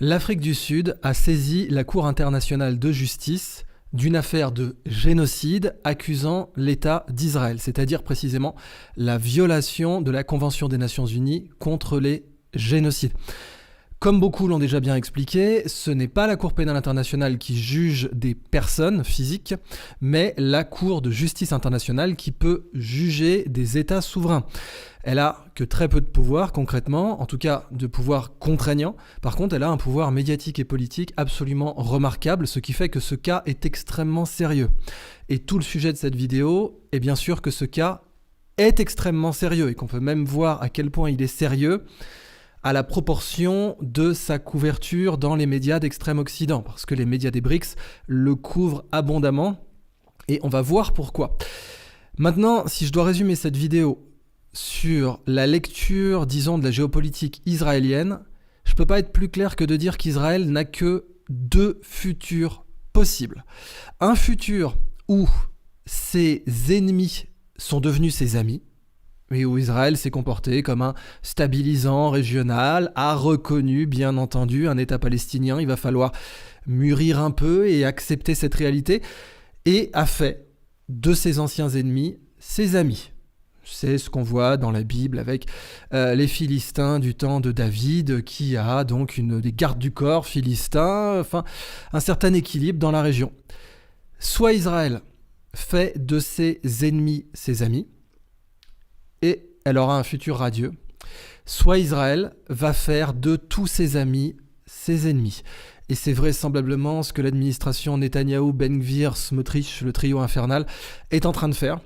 L'Afrique du Sud a saisi la Cour internationale de justice d'une affaire de génocide accusant l'État d'Israël, c'est-à-dire précisément la violation de la Convention des Nations Unies contre les génocides. Comme beaucoup l'ont déjà bien expliqué, ce n'est pas la Cour pénale internationale qui juge des personnes physiques, mais la Cour de justice internationale qui peut juger des États souverains. Elle a que très peu de pouvoir concrètement, en tout cas de pouvoir contraignant. Par contre, elle a un pouvoir médiatique et politique absolument remarquable, ce qui fait que ce cas est extrêmement sérieux. Et tout le sujet de cette vidéo est bien sûr que ce cas est extrêmement sérieux et qu'on peut même voir à quel point il est sérieux à la proportion de sa couverture dans les médias d'extrême occident, parce que les médias des BRICS le couvrent abondamment, et on va voir pourquoi. Maintenant, si je dois résumer cette vidéo sur la lecture, disons, de la géopolitique israélienne, je ne peux pas être plus clair que de dire qu'Israël n'a que deux futurs possibles. Un futur où ses ennemis sont devenus ses amis, et où Israël s'est comporté comme un stabilisant régional, a reconnu, bien entendu, un État palestinien. Il va falloir mûrir un peu et accepter cette réalité, et a fait de ses anciens ennemis ses amis. C'est ce qu'on voit dans la Bible avec les Philistins du temps de David, qui a donc des gardes du corps philistins, enfin un certain équilibre dans la région. Soit Israël fait de ses ennemis ses amis, et elle aura un futur radieux, soit Israël va faire de tous ses amis ses ennemis. Et c'est vraisemblablement ce que l'administration Netanyahou, Ben Gvir, Smotrich, le trio infernal, est en train de faire.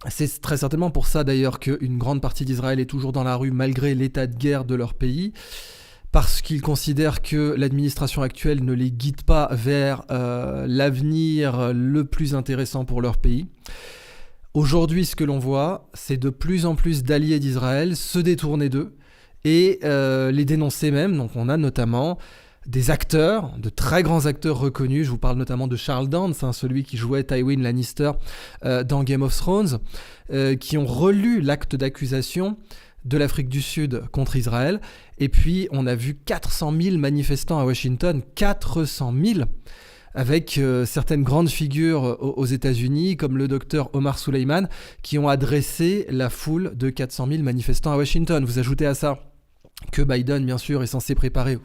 C'est très certainement pour ça d'ailleurs qu'une grande partie d'Israël est toujours dans la rue malgré l'état de guerre de leur pays, parce qu'ils considèrent que l'administration actuelle ne les guide pas vers l'avenir le plus intéressant pour leur pays. Aujourd'hui, ce que l'on voit, c'est de plus en plus d'alliés d'Israël se détourner d'eux et les dénoncer même. Donc on a notamment des acteurs, de très grands acteurs reconnus. Je vous parle notamment de Charles Dance, celui qui jouait Tywin Lannister dans Game of Thrones, qui ont relu l'acte d'accusation de l'Afrique du Sud contre Israël. Et puis, on a vu 400 000 manifestants à Washington, 400 000, avec certaines grandes figures aux États-Unis, comme le docteur Omar Suleiman, qui ont adressé la foule de 400 000 manifestants à Washington. Vous ajoutez à ça que Biden, bien sûr, est censé préparer...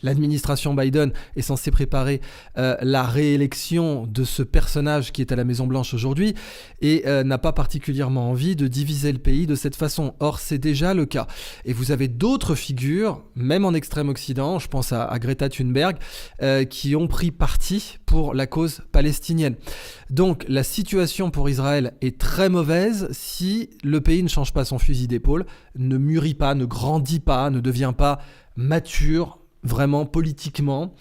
L'administration Biden est censée préparer la réélection de ce personnage qui est à la Maison-Blanche aujourd'hui et n'a pas particulièrement envie de diviser le pays de cette façon. Or, c'est déjà le cas. Et vous avez d'autres figures, même en Extrême-Occident, je pense à Greta Thunberg, qui ont pris parti pour la cause palestinienne. Donc, la situation pour Israël est très mauvaise si le pays ne change pas son fusil d'épaule, ne mûrit pas, ne grandit pas, ne devient pas mature, vraiment politiquement,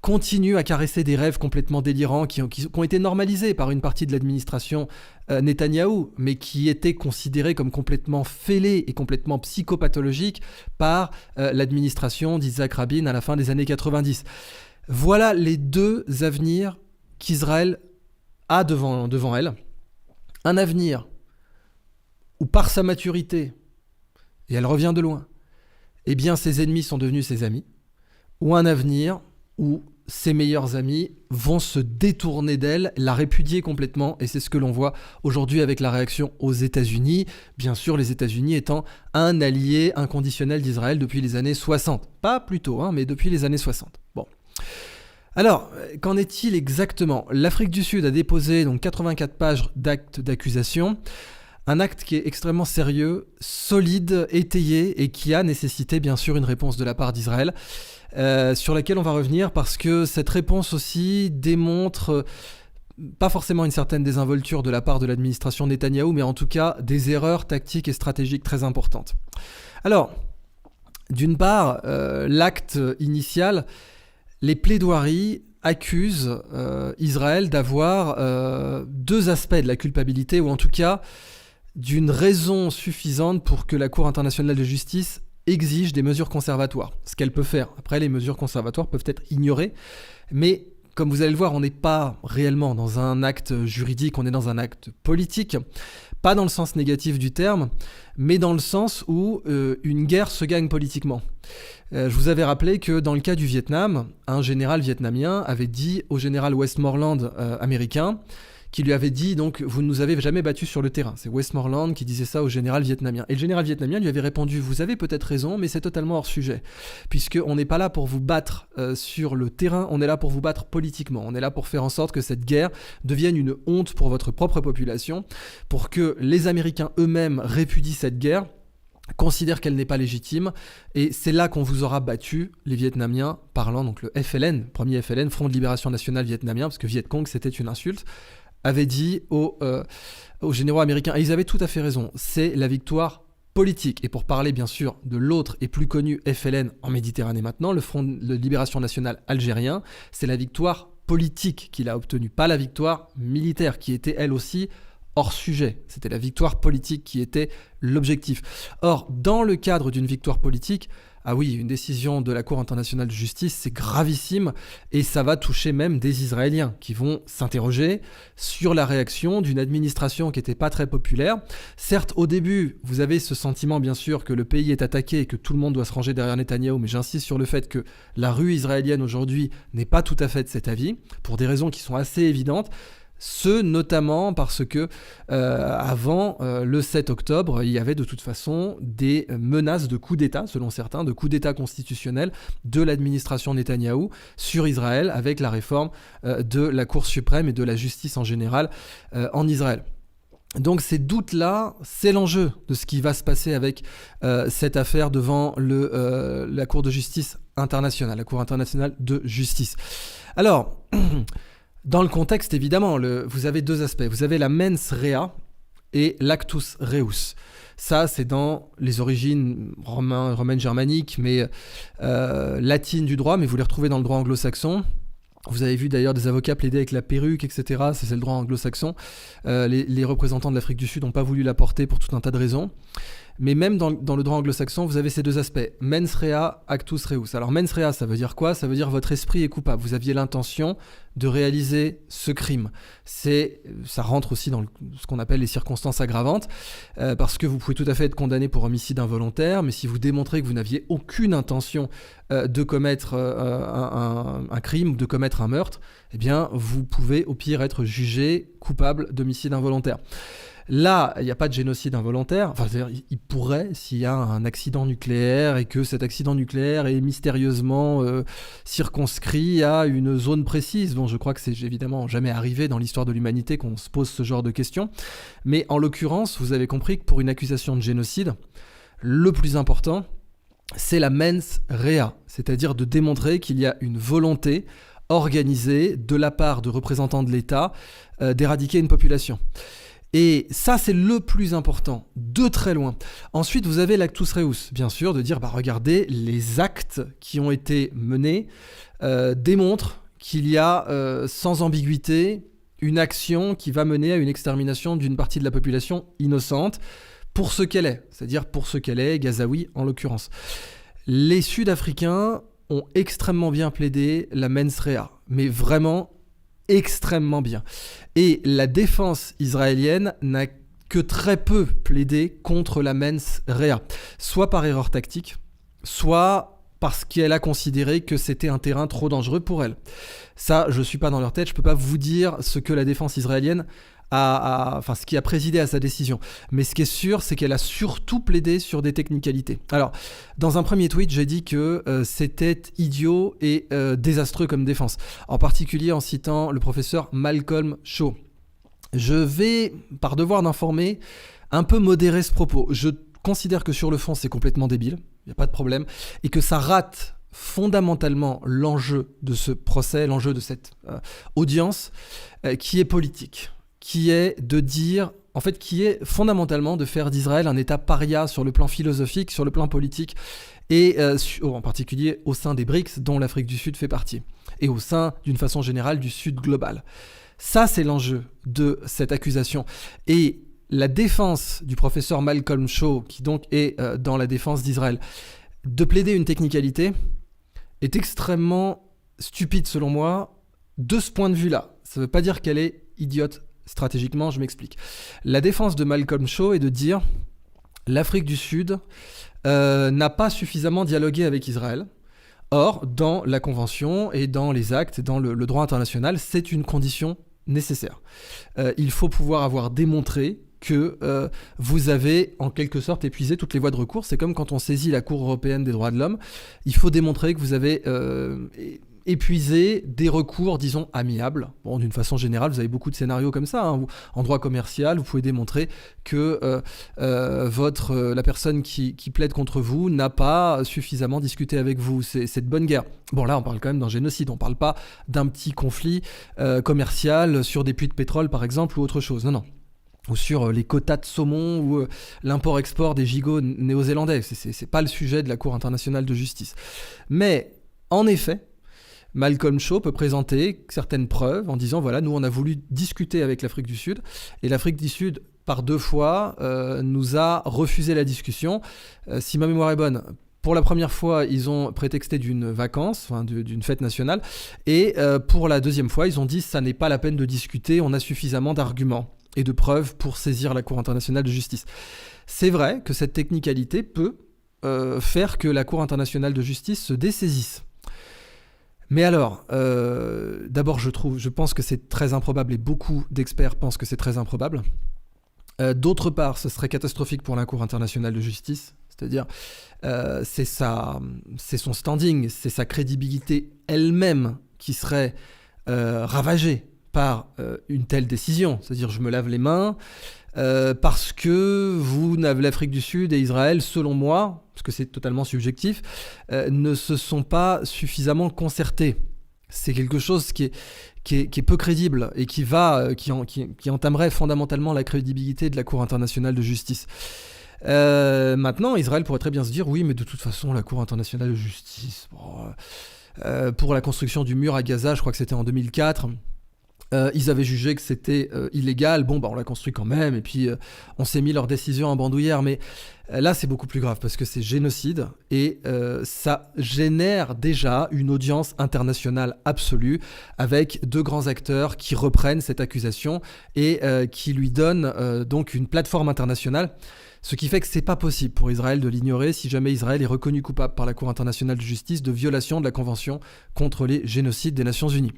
continue à caresser des rêves complètement délirants qui ont été normalisés par une partie de l'administration Netanyahou, mais qui étaient considérés comme complètement fêlés et complètement psychopathologiques par l'administration d'Yitzhak Rabin à la fin des années 90. Voilà les deux avenirs qu'Israël a devant elle. Un avenir où par sa maturité, et elle revient de loin, eh bien ses ennemis sont devenus ses amis, ou un avenir où ses meilleurs amis vont se détourner d'elle, la répudier complètement, et c'est ce que l'on voit aujourd'hui avec la réaction aux États-Unis, bien sûr les États-Unis étant un allié inconditionnel d'Israël depuis les années 60. Pas plus tôt, mais depuis les années 60. Bon. Alors, qu'en est-il exactement ? L'Afrique du Sud a déposé donc 84 pages d'actes d'accusation, un acte qui est extrêmement sérieux, solide, étayé, et qui a nécessité bien sûr une réponse de la part d'Israël, sur laquelle on va revenir parce que cette réponse aussi démontre pas forcément une certaine désinvolture de la part de l'administration Netanyahou, mais en tout cas des erreurs tactiques et stratégiques très importantes. Alors, d'une part, l'acte initial, les plaidoiries accusent Israël d'avoir deux aspects de la culpabilité, ou en tout cas d'une raison suffisante pour que la Cour internationale de justice exige des mesures conservatoires, ce qu'elle peut faire. Après, les mesures conservatoires peuvent être ignorées, mais comme vous allez le voir, on n'est pas réellement dans un acte juridique, on est dans un acte politique, pas dans le sens négatif du terme, mais dans le sens où une guerre se gagne politiquement. Je vous avais rappelé que dans le cas du Vietnam, un général vietnamien avait dit au général Westmoreland américain, qui lui avait dit donc vous ne nous avez jamais battus sur le terrain. C'est Westmoreland qui disait ça au général vietnamien. Et le général vietnamien lui avait répondu vous avez peut-être raison, mais c'est totalement hors sujet, puisqu'on n'est pas là pour vous battre sur le terrain, on est là pour vous battre politiquement. On est là pour faire en sorte que cette guerre devienne une honte pour votre propre population, pour que les Américains eux-mêmes répudient cette guerre, considère qu'elle n'est pas légitime, et c'est là qu'on vous aura battu, les Vietnamiens, parlant donc le FLN, premier FLN, Front de Libération Nationale Vietnamien, parce que Viet Cong c'était une insulte, avait dit aux généraux américains, et ils avaient tout à fait raison, c'est la victoire politique. Et pour parler bien sûr de l'autre et plus connu FLN en Méditerranée maintenant, le Front de Libération Nationale algérien, c'est la victoire politique qu'il a obtenue, pas la victoire militaire, qui était elle aussi hors sujet. C'était la victoire politique qui était l'objectif. Or, dans le cadre d'une victoire politique, ah oui, une décision de la Cour internationale de justice, c'est gravissime, et ça va toucher même des Israéliens qui vont s'interroger sur la réaction d'une administration qui n'était pas très populaire. Certes, au début, vous avez ce sentiment bien sûr que le pays est attaqué et que tout le monde doit se ranger derrière Netanyahou, mais j'insiste sur le fait que la rue israélienne aujourd'hui n'est pas tout à fait de cet avis, pour des raisons qui sont assez évidentes. Ce notamment parce que avant le 7 octobre, il y avait de toute façon des menaces de coup d'État, selon certains, de coup d'État constitutionnel de l'administration Netanyahou sur Israël avec la réforme de la Cour suprême et de la justice en général en Israël. Donc ces doutes-là, c'est l'enjeu de ce qui va se passer avec cette affaire devant la Cour de justice internationale, la Cour internationale de justice. Alors... Dans le contexte, évidemment, vous avez deux aspects. Vous avez la mens rea et l'actus reus. Ça, c'est dans les origines romaines germaniques, mais latines du droit, mais vous les retrouvez dans le droit anglo-saxon. Vous avez vu d'ailleurs des avocats plaider avec la perruque, etc. Ça, c'est le droit anglo-saxon. Les représentants de l'Afrique du Sud n'ont pas voulu la porter pour tout un tas de raisons. Mais même dans le droit anglo-saxon, vous avez ces deux aspects, mens rea, actus reus. Alors mens rea, ça veut dire quoi ? Ça veut dire votre esprit est coupable. Vous aviez l'intention de réaliser ce crime. Ça rentre aussi dans ce qu'on appelle les circonstances aggravantes, parce que vous pouvez tout à fait être condamné pour homicide involontaire, mais si vous démontrez que vous n'aviez aucune intention de commettre un crime ou de commettre un meurtre, eh bien, vous pouvez au pire être jugé coupable d'homicide involontaire. Là, il n'y a pas de génocide involontaire. Enfin, c'est-à-dire, il pourrait, s'il y a un accident nucléaire et que cet accident nucléaire est mystérieusement circonscrit à une zone précise. Bon, je crois que c'est évidemment jamais arrivé dans l'histoire de l'humanité qu'on se pose ce genre de questions. Mais en l'occurrence, vous avez compris que pour une accusation de génocide, le plus important, c'est la mens rea, c'est-à-dire de démontrer qu'il y a une volonté organisée de la part de représentants de l'État d'éradiquer une population. Et ça, c'est le plus important, de très loin. Ensuite, vous avez l'actus reus, bien sûr, de dire, regardez, les actes qui ont été menés démontrent qu'il y a, sans ambiguïté, une action qui va mener à une extermination d'une partie de la population innocente, pour ce qu'elle est, c'est-à-dire pour ce qu'elle est, Gazaoui en l'occurrence. Les Sud-Africains ont extrêmement bien plaidé la mens rea, mais vraiment extrêmement bien. Et la défense israélienne n'a que très peu plaidé contre la mens rea, soit par erreur tactique, soit parce qu'elle a considéré que c'était un terrain trop dangereux pour elle. Ça, je ne suis pas dans leur tête, je ne peux pas vous dire ce que la défense israélienne ce qui a présidé à sa décision. Mais ce qui est sûr, c'est qu'elle a surtout plaidé sur des technicalités. Alors, dans un premier tweet, j'ai dit que c'était idiot et désastreux comme défense. En particulier en citant le professeur Malcolm Shaw. Je vais, par devoir d'informer, un peu modérer ce propos. Je considère que sur le fond, c'est complètement débile, il n'y a pas de problème, et que ça rate fondamentalement l'enjeu de ce procès, l'enjeu de cette audience, qui est politique. Qui est de dire, en fait, qui est fondamentalement de faire d'Israël un État paria sur le plan philosophique, sur le plan politique, et en particulier au sein des BRICS, dont l'Afrique du Sud fait partie, et au sein, d'une façon générale, du Sud global. Ça, c'est l'enjeu de cette accusation. Et la défense du professeur Malcolm Shaw, qui donc est dans la défense d'Israël, de plaider une technicalité, est extrêmement stupide, selon moi, de ce point de vue-là. Ça ne veut pas dire qu'elle est idiote. Stratégiquement, je m'explique. La défense de Malcolm Shaw est de dire l'Afrique du Sud n'a pas suffisamment dialogué avec Israël. Or, dans la Convention et dans les actes, dans le droit international, c'est une condition nécessaire. Il faut pouvoir avoir démontré que vous avez en quelque sorte épuisé toutes les voies de recours. C'est comme quand on saisit la Cour européenne des droits de l'homme. Il faut démontrer que vous avez épuisé des recours, disons, amiables. Bon, d'une façon générale, vous avez beaucoup de scénarios comme ça. En droit commercial, vous pouvez démontrer que la personne qui plaide contre vous n'a pas suffisamment discuté avec vous. C'est de bonne guerre. Bon, là, on parle quand même d'un génocide. On ne parle pas d'un petit conflit commercial sur des puits de pétrole, par exemple, ou autre chose. Non. Ou sur les quotas de saumon ou l'import-export des gigots néo-zélandais. C'est pas le sujet de la Cour internationale de justice. Mais, en effet, Malcolm Shaw peut présenter certaines preuves en disant, voilà, nous on a voulu discuter avec l'Afrique du Sud, et l'Afrique du Sud, par 2 fois, nous a refusé la discussion. Si ma mémoire est bonne, pour la première fois, ils ont prétexté d'une vacance, d'une fête nationale, et pour la deuxième fois, ils ont dit, ça n'est pas la peine de discuter, on a suffisamment d'arguments et de preuves pour saisir la Cour internationale de justice. C'est vrai que cette technicalité peut faire que la Cour internationale de justice se dessaisisse. Mais alors, d'abord, je pense que c'est très improbable et beaucoup d'experts pensent que c'est très improbable. D'autre part, ce serait catastrophique pour la Cour internationale de justice, c'est-à-dire c'est son standing, c'est sa crédibilité elle-même qui serait ravagée par une telle décision. C'est-à-dire, je me lave les mains parce que l'Afrique du Sud et Israël, selon moi, parce que c'est totalement subjectif, ne se sont pas suffisamment concertés. C'est quelque chose qui est peu crédible et qui entamerait fondamentalement la crédibilité de la Cour internationale de justice. Maintenant, Israël pourrait très bien se dire, oui, mais de toute façon, la Cour internationale de justice, pour la construction du mur à Gaza, je crois que c'était en 2004, ils avaient jugé que c'était illégal. Bon, on l'a construit quand même, et puis on s'est mis leur décision en bandoulière. Mais là, c'est beaucoup plus grave parce que c'est génocide et ça génère déjà une audience internationale absolue avec 2 grands acteurs qui reprennent cette accusation et qui lui donnent donc une plateforme internationale. Ce qui fait que c'est pas possible pour Israël de l'ignorer si jamais Israël est reconnu coupable par la Cour internationale de justice de violation de la Convention contre les génocides des Nations Unies.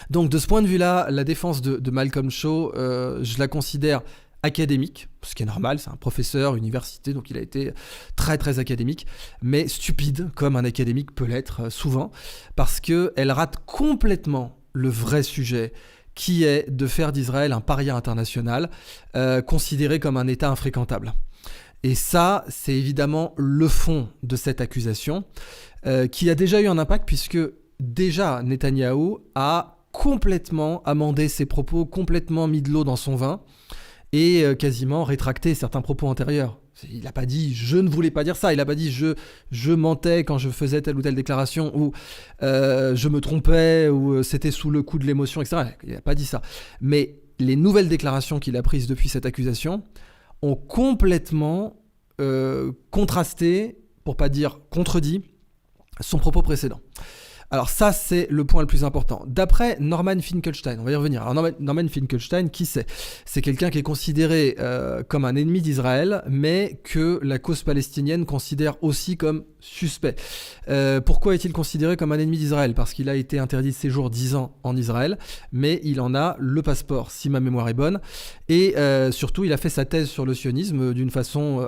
Donc de ce point de vue-là, la défense de Malcolm Shaw, je la considère académique, ce qui est normal, c'est un professeur université, donc il a été très très académique, mais stupide comme un académique peut l'être souvent, parce qu'elle rate complètement le vrai sujet, qui est de faire d'Israël un paria international, considéré comme un État infréquentable. Et ça, c'est évidemment le fond de cette accusation, qui a déjà eu un impact, puisque déjà, Netanyahou a complètement amendé ses propos, complètement mis de l'eau dans son vin et quasiment rétracté certains propos antérieurs. Il n'a pas dit « je ne voulais pas dire ça », il n'a pas dit « je mentais quand je faisais telle ou telle déclaration » ou « je me trompais » ou « c'était sous le coup de l'émotion », etc. Il n'a pas dit ça. Mais les nouvelles déclarations qu'il a prises depuis cette accusation ont complètement contrasté, pour ne pas dire contredit, son propos précédent. Alors ça, c'est le point le plus important. D'après Norman Finkelstein, on va y revenir. Alors Norman Finkelstein, qui c'est ? C'est quelqu'un qui est considéré comme un ennemi d'Israël, mais que la cause palestinienne considère aussi comme suspect. Pourquoi est-il considéré comme un ennemi d'Israël ? Parce qu'il a été interdit de séjour 10 ans en Israël, mais il en a le passeport, si ma mémoire est bonne. Et surtout, il a fait sa thèse sur le sionisme d'une façon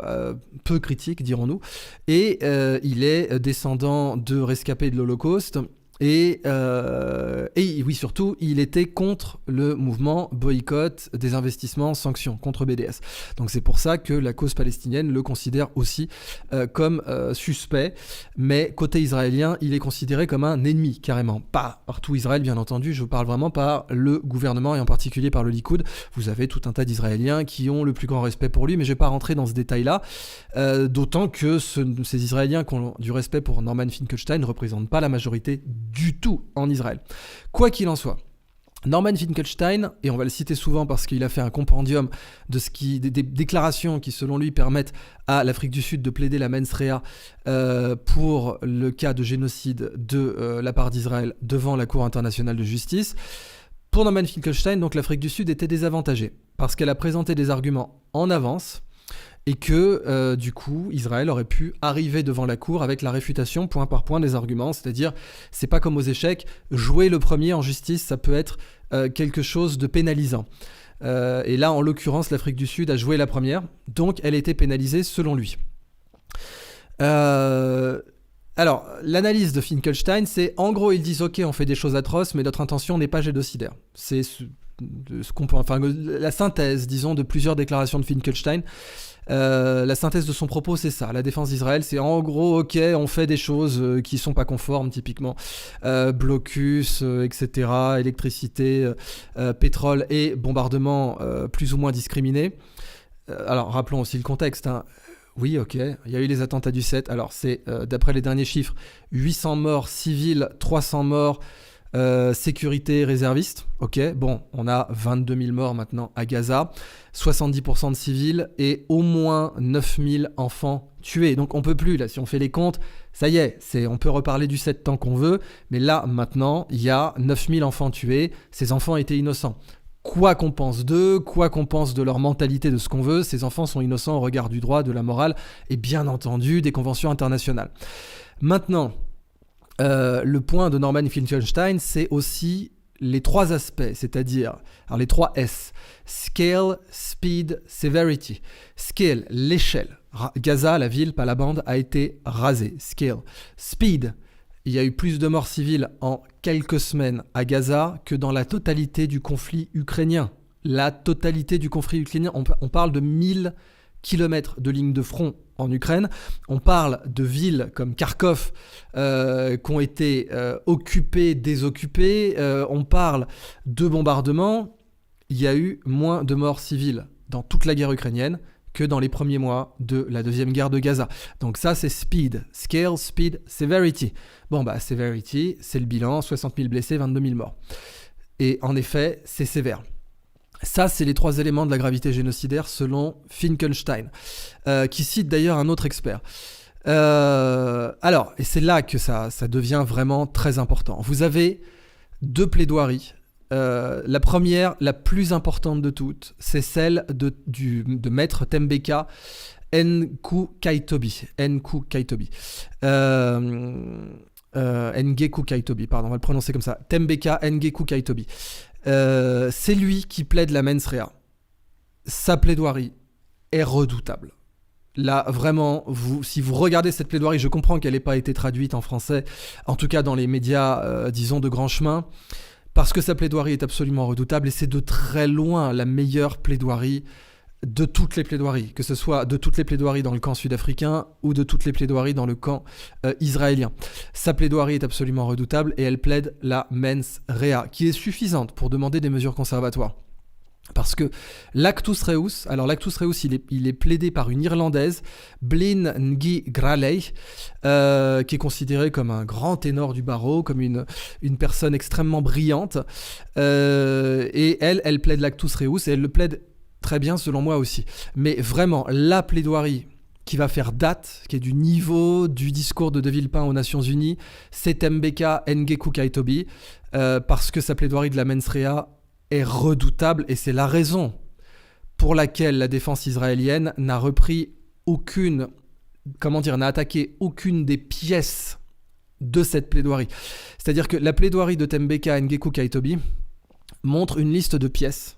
peu critique, dirons-nous. Et il est descendant de rescapés de l'Holocauste. Et oui, surtout, il était contre le mouvement boycott des investissements sanctions, contre BDS. Donc c'est pour ça que la cause palestinienne le considère aussi comme suspect. Mais côté israélien, il est considéré comme un ennemi, carrément. Pas par tout Israël, bien entendu. Je parle vraiment par le gouvernement et en particulier par le Likoud. Vous avez tout un tas d'Israéliens qui ont le plus grand respect pour lui, mais je ne vais pas rentrer dans ce détail-là. D'autant que ces Israéliens qui ont du respect pour Norman Finkelstein ne représentent pas la majorité du tout en Israël. Quoi qu'il en soit, Norman Finkelstein, et on va le citer souvent parce qu'il a fait un compendium des déclarations qui, selon lui, permettent à l'Afrique du Sud de plaider la mens rea pour le cas de génocide de la part d'Israël devant la Cour internationale de justice. Pour Norman Finkelstein, donc, l'Afrique du Sud était désavantagée parce qu'elle a présenté des arguments en avance et que du coup Israël aurait pu arriver devant la cour avec la réfutation point par point des arguments, c'est-à-dire c'est pas comme aux échecs, jouer le premier en justice ça peut être quelque chose de pénalisant. Et là en l'occurrence l'Afrique du Sud a joué la première, donc elle était pénalisée selon lui. Alors, l'analyse de Finkelstein, c'est en gros, ils disent ok, on fait des choses atroces, mais notre intention n'est pas génocidaire. C'est ce qu'on peut, enfin, la synthèse, disons, de plusieurs déclarations de Finkelstein. La synthèse de son propos, c'est ça. La défense d'Israël, c'est en gros, ok, on fait des choses qui sont pas conformes, typiquement blocus, etc., électricité, pétrole et bombardement plus ou moins discriminés. Alors, rappelons aussi le contexte. Oui, ok, il y a eu les attentats du 7. Alors, c'est, d'après les derniers chiffres, 800 morts civils, 300 morts sécurité réservistes. Ok, bon, on a 22 000 morts maintenant à Gaza, 70% de civils et au moins 9 000 enfants tués. Donc, on peut plus, là, si on fait les comptes, ça y est, on peut reparler du 7 tant qu'on veut, mais là, maintenant, il y a 9 000 enfants tués. Ces enfants étaient innocents. Quoi qu'on pense d'eux, quoi qu'on pense de leur mentalité, de ce qu'on veut, ces enfants sont innocents au regard du droit, de la morale et bien entendu des conventions internationales. Maintenant, le point de Norman Finkelstein, c'est aussi les trois aspects, c'est-à-dire alors les 3 S, Scale, Speed, Severity. Scale, l'échelle. Gaza, la ville, pas la bande, a été rasée. Scale. Speed, il y a eu plus de morts civiles en quelques semaines à Gaza que dans la totalité du conflit ukrainien. La totalité du conflit ukrainien, on parle de 1000 kilomètres de ligne de front en Ukraine. On parle de villes comme Kharkov qui ont été occupées, désoccupées. On parle de bombardements. Il y a eu moins de morts civiles dans toute la guerre ukrainienne que dans les premiers mois de la deuxième guerre de Gaza. Donc ça, c'est speed. Scale, speed, severity. Bon, severity, c'est le bilan, 60 000 blessés, 22 000 morts. Et en effet, c'est sévère. Ça, c'est les 3 éléments de la gravité génocidaire selon Finkelstein, qui cite d'ailleurs un autre expert. Alors, et c'est là que ça devient vraiment très important. Vous avez 2 plaidoiries. La première, la plus importante de toutes, c'est celle de maître Thembeka Ngeku Kaitobi. Ngeku Kaitobi, pardon, on va le prononcer comme ça. Thembeka Ngeku Kaitobi. C'est lui qui plaide la mens rea. Sa plaidoirie est redoutable. Là, vraiment, si vous regardez cette plaidoirie, je comprends qu'elle n'ait pas été traduite en français, en tout cas dans les médias, disons, de grand chemin, parce que sa plaidoirie est absolument redoutable et c'est de très loin la meilleure plaidoirie de toutes les plaidoiries, que ce soit de toutes les plaidoiries dans le camp sud-africain ou de toutes les plaidoiries dans le camp israélien. Sa plaidoirie est absolument redoutable et elle plaide la mens rea, qui est suffisante pour demander des mesures conservatoires. Parce que l'actus reus, alors l'actus reus, il est plaidé par une Irlandaise, Blin Ngi Graley, qui est considérée comme un grand ténor du barreau, comme une personne extrêmement brillante. Et elle plaide l'actus reus et elle le plaide très bien selon moi aussi. Mais vraiment, la plaidoirie qui va faire date, qui est du niveau du discours de Villepin aux Nations Unies, c'est Thembeka Ngeku Kaitobi, parce que sa plaidoirie de la mens rea est redoutable et c'est la raison pour laquelle la défense israélienne n'a attaqué aucune des pièces de cette plaidoirie. C'est-à-dire que la plaidoirie de Thembeka Ngeku Kaitobi montre une liste de pièces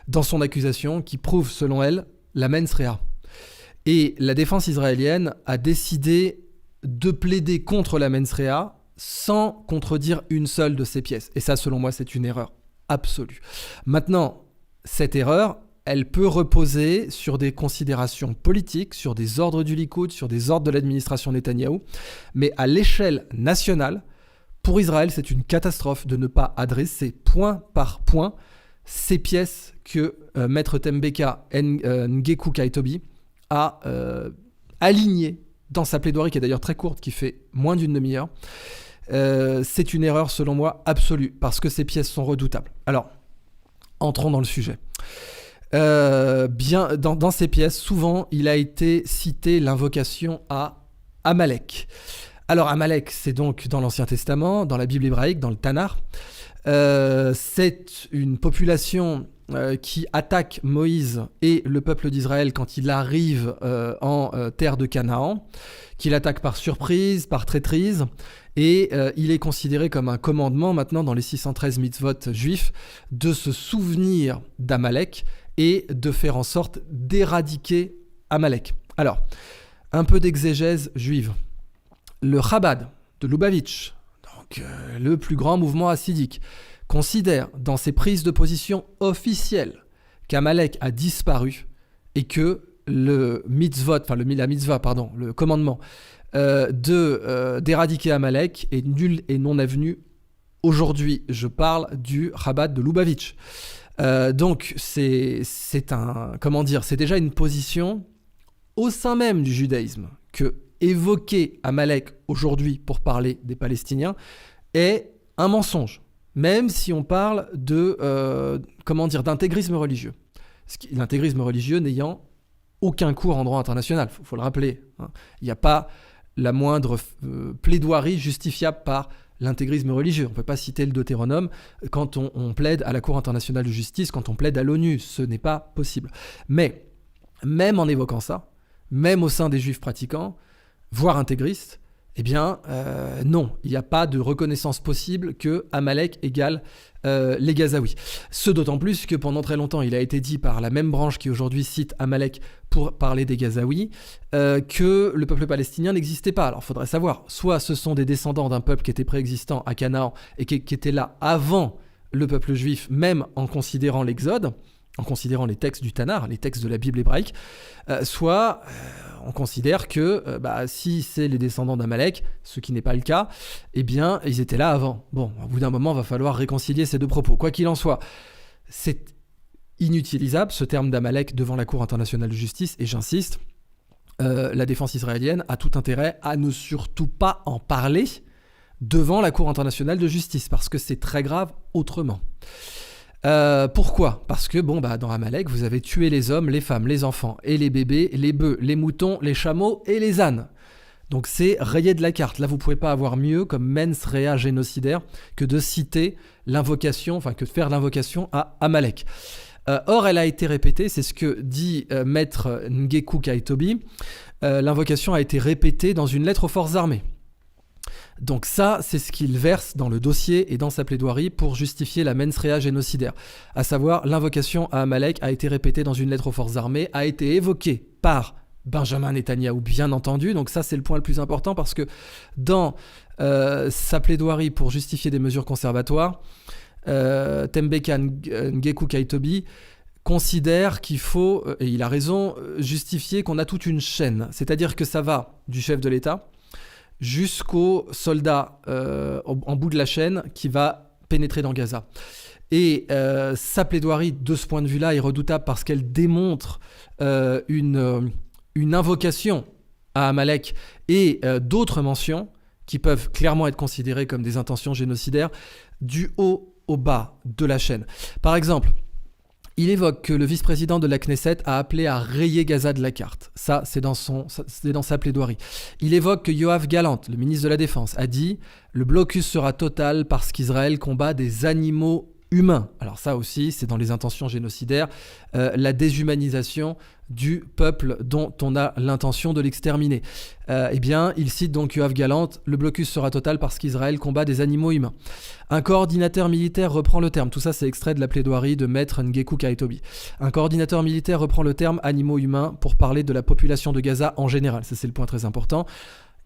dans son accusation qui prouve, selon elle, la mens rea. Et la défense israélienne a décidé de plaider contre la mens rea sans contredire une seule de ces pièces. Et ça, selon moi, c'est une erreur absolue. Maintenant, cette erreur, elle peut reposer sur des considérations politiques, sur des ordres du Likoud, sur des ordres de l'administration Netanyahou. Mais à l'échelle nationale, pour Israël, c'est une catastrophe de ne pas adresser point par point ces pièces que maître Thembeka Ngeku Kaitobi a alignées dans sa plaidoirie, qui est d'ailleurs très courte, qui fait moins d'une demi-heure. C'est une erreur, selon moi, absolue, parce que ces pièces sont redoutables. Alors, entrons dans le sujet. Dans ces pièces, souvent, il a été cité l'invocation à Amalek. Alors, Amalek, c'est donc dans l'Ancien Testament, dans la Bible hébraïque, dans le Tanakh. C'est une population qui attaque Moïse et le peuple d'Israël quand il arrive en terre de Canaan, qu'il attaque par surprise, par traîtrise, et il est considéré comme un commandement maintenant dans les 613 mitzvot juifs de se souvenir d'Amalek et de faire en sorte d'éradiquer Amalek. Alors, un peu d'exégèse juive. Le Chabad de Lubavitch, donc le plus grand mouvement hassidique, considère dans ses prises de position officielles qu'Amalek a disparu et que le commandement d'éradiquer Amalek est nul et non avenu. Aujourd'hui, je parle du Chabad de Lubavitch. Donc, c'est déjà une position au sein même du judaïsme que évoquer Amalek aujourd'hui pour parler des Palestiniens est un mensonge, même si on parle d'intégrisme religieux. L'intégrisme religieux n'ayant aucun cours en droit international, faut le rappeler. Il n'y a pas la moindre plaidoirie justifiable par l'intégrisme religieux. On ne peut pas citer le Deutéronome quand on plaide à la Cour internationale de justice, quand on plaide à l'ONU. Ce n'est pas possible. Mais même en évoquant ça, même au sein des juifs pratiquants, voire intégristes, non, il n'y a pas de reconnaissance possible que Amalek égale les Gazaouis. Ce d'autant plus que pendant très longtemps, il a été dit par la même branche qui aujourd'hui cite Amalek pour parler des Gazaouis, que le peuple palestinien n'existait pas. Alors il faudrait savoir, soit ce sont des descendants d'un peuple qui était préexistant à Canaan et qui était là avant le peuple juif, même en considérant l'Exode, en considérant les textes du Tanakh, les textes de la Bible hébraïque, soit on considère que si c'est les descendants d'Amalek, ce qui n'est pas le cas, ils étaient là avant. Bon, au bout d'un moment, il va falloir réconcilier ces deux propos. Quoi qu'il en soit, c'est inutilisable, ce terme d'Amalek devant la Cour internationale de justice, et j'insiste, la défense israélienne a tout intérêt à ne surtout pas en parler devant la Cour internationale de justice, parce que c'est très grave autrement. Pourquoi ? Parce que dans Amalek, vous avez tué les hommes, les femmes, les enfants et les bébés, les bœufs, les moutons, les chameaux et les ânes. Donc c'est rayé de la carte. Là, vous ne pouvez pas avoir mieux comme mens rea génocidaire que de citer l'invocation, que de faire l'invocation à Amalek. Or, elle a été répétée, c'est ce que dit maître Ngeku Kaitobi, l'invocation a été répétée dans une lettre aux forces armées. Donc ça, c'est ce qu'il verse dans le dossier et dans sa plaidoirie pour justifier la mens rea génocidaire. À savoir, l'invocation à Amalek a été répétée dans une lettre aux forces armées, a été évoquée par Benjamin Netanyahou, bien entendu. Donc ça, c'est le point le plus important parce que dans sa plaidoirie pour justifier des mesures conservatoires, Tembeka Ngeku Kaitobi considère qu'il faut, et il a raison, justifier qu'on a toute une chaîne. C'est-à-dire que ça va du chef de l'État jusqu'au soldat en bout de la chaîne qui va pénétrer dans Gaza. Et sa plaidoirie, de ce point de vue-là, est redoutable parce qu'elle démontre une invocation à Amalek et d'autres mentions qui peuvent clairement être considérées comme des intentions génocidaires du haut au bas de la chaîne. Par exemple, il évoque que le vice-président de la Knesset a appelé à rayer Gaza de la carte. Ça, c'est dans sa plaidoirie. Il évoque que Yoav Gallant, le ministre de la Défense, a dit « Le blocus sera total parce qu'Israël combat des animaux humains ». Alors ça aussi, c'est dans les intentions génocidaires, la déshumanisation du peuple dont on a l'intention de l'exterminer. Il cite donc Yoav Gallant, le blocus sera total parce qu'Israël combat des animaux humains. Un coordinateur militaire reprend le terme, tout ça c'est extrait de la plaidoirie de maître Ngeku Kaitobi. Un coordinateur militaire reprend le terme animaux humains pour parler de la population de Gaza en général, ça c'est le point très important.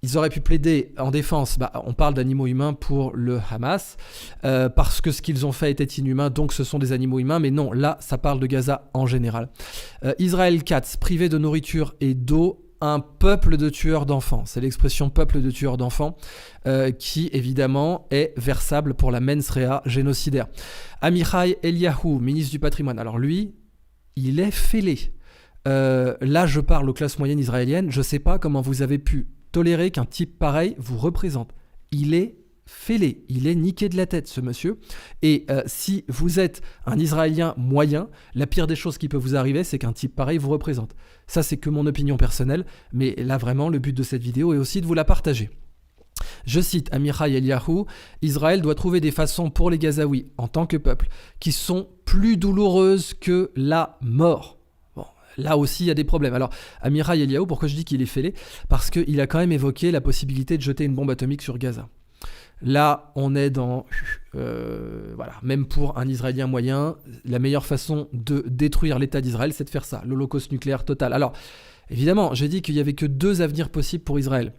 Ils auraient pu plaider en défense, on parle d'animaux humains pour le Hamas, parce que ce qu'ils ont fait était inhumain, donc ce sont des animaux humains, mais non, là, ça parle de Gaza en général. Israël Katz, privé de nourriture et d'eau, un peuple de tueurs d'enfants. C'est l'expression peuple de tueurs d'enfants qui, évidemment, est versable pour la mens rea génocidaire. Amichai Eliyahu, ministre du patrimoine, alors lui, il est fêlé. Là, je parle aux classes moyennes israéliennes, je ne sais pas comment vous avez pu tolérer qu'un type pareil vous représente. Il est fêlé, il est niqué de la tête ce monsieur, et si vous êtes un Israélien moyen, la pire des choses qui peut vous arriver, c'est qu'un type pareil vous représente. Ça c'est que mon opinion personnelle, mais là vraiment le but de cette vidéo est aussi de vous la partager. Je cite Amichai Eliyahu, « Israël doit trouver des façons pour les Gazaouis, en tant que peuple, qui sont plus douloureuses que la mort. » Bon, là aussi, il y a des problèmes. Alors, Amichai Eliyahu, pourquoi je dis qu'il est fêlé ? Parce qu'il a quand même évoqué la possibilité de jeter une bombe atomique sur Gaza. Là, on est dans... voilà, même pour un Israélien moyen, la meilleure façon de détruire l'État d'Israël, c'est de faire ça, l'holocauste nucléaire total. Alors, évidemment, j'ai dit qu'il n'y avait que 2 avenirs possibles pour Israël.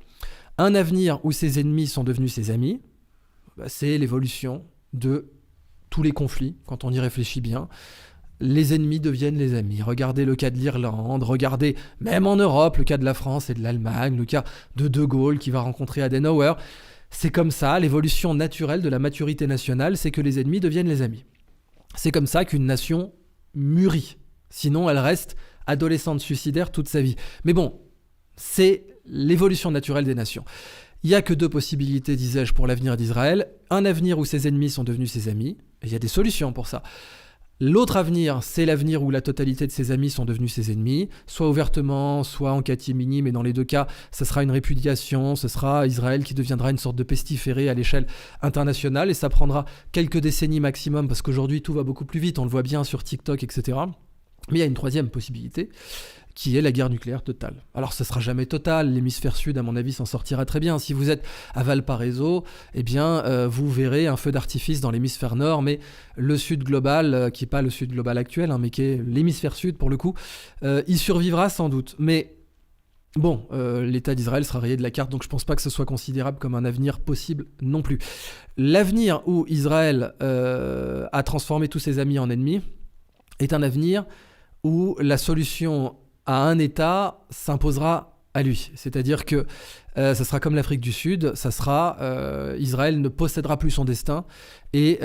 Un avenir où ses ennemis sont devenus ses amis, c'est l'évolution de tous les conflits, quand on y réfléchit bien. Les ennemis deviennent les amis. Regardez le cas de l'Irlande, regardez même en Europe le cas de la France et de l'Allemagne, le cas de Gaulle qui va rencontrer Adenauer. C'est comme ça, l'évolution naturelle de la maturité nationale, c'est que les ennemis deviennent les amis. C'est comme ça qu'une nation mûrit. Sinon, elle reste adolescente suicidaire toute sa vie. Mais bon, c'est l'évolution naturelle des nations. Il n'y a que 2 possibilités, disais-je, pour l'avenir d'Israël. Un avenir où ses ennemis sont devenus ses amis. Et il y a des solutions pour ça. L'autre avenir, c'est l'avenir où la totalité de ses amis sont devenus ses ennemis, soit ouvertement, soit en catimini, mais dans les 2 cas, ce sera une répudiation, ce sera Israël qui deviendra une sorte de pestiféré à l'échelle internationale, et ça prendra quelques décennies maximum, parce qu'aujourd'hui, tout va beaucoup plus vite, on le voit bien sur TikTok, etc. Mais il y a une 3e possibilité, qui est la guerre nucléaire totale. Alors, ce ne sera jamais total, l'hémisphère sud, à mon avis, s'en sortira très bien. Si vous êtes à Valparaiso, eh bien, vous verrez un feu d'artifice dans l'hémisphère nord, mais le sud global, qui n'est pas le sud global actuel, mais qui est l'hémisphère sud, pour le coup, il survivra sans doute. Mais bon, l'État d'Israël sera rayé de la carte, donc je ne pense pas que ce soit considérable comme un avenir possible non plus. L'avenir où Israël a transformé tous ses amis en ennemis est un avenir où la solution à un État s'imposera à lui. C'est-à-dire que ça sera comme l'Afrique du Sud, ça sera Israël ne possédera plus son destin et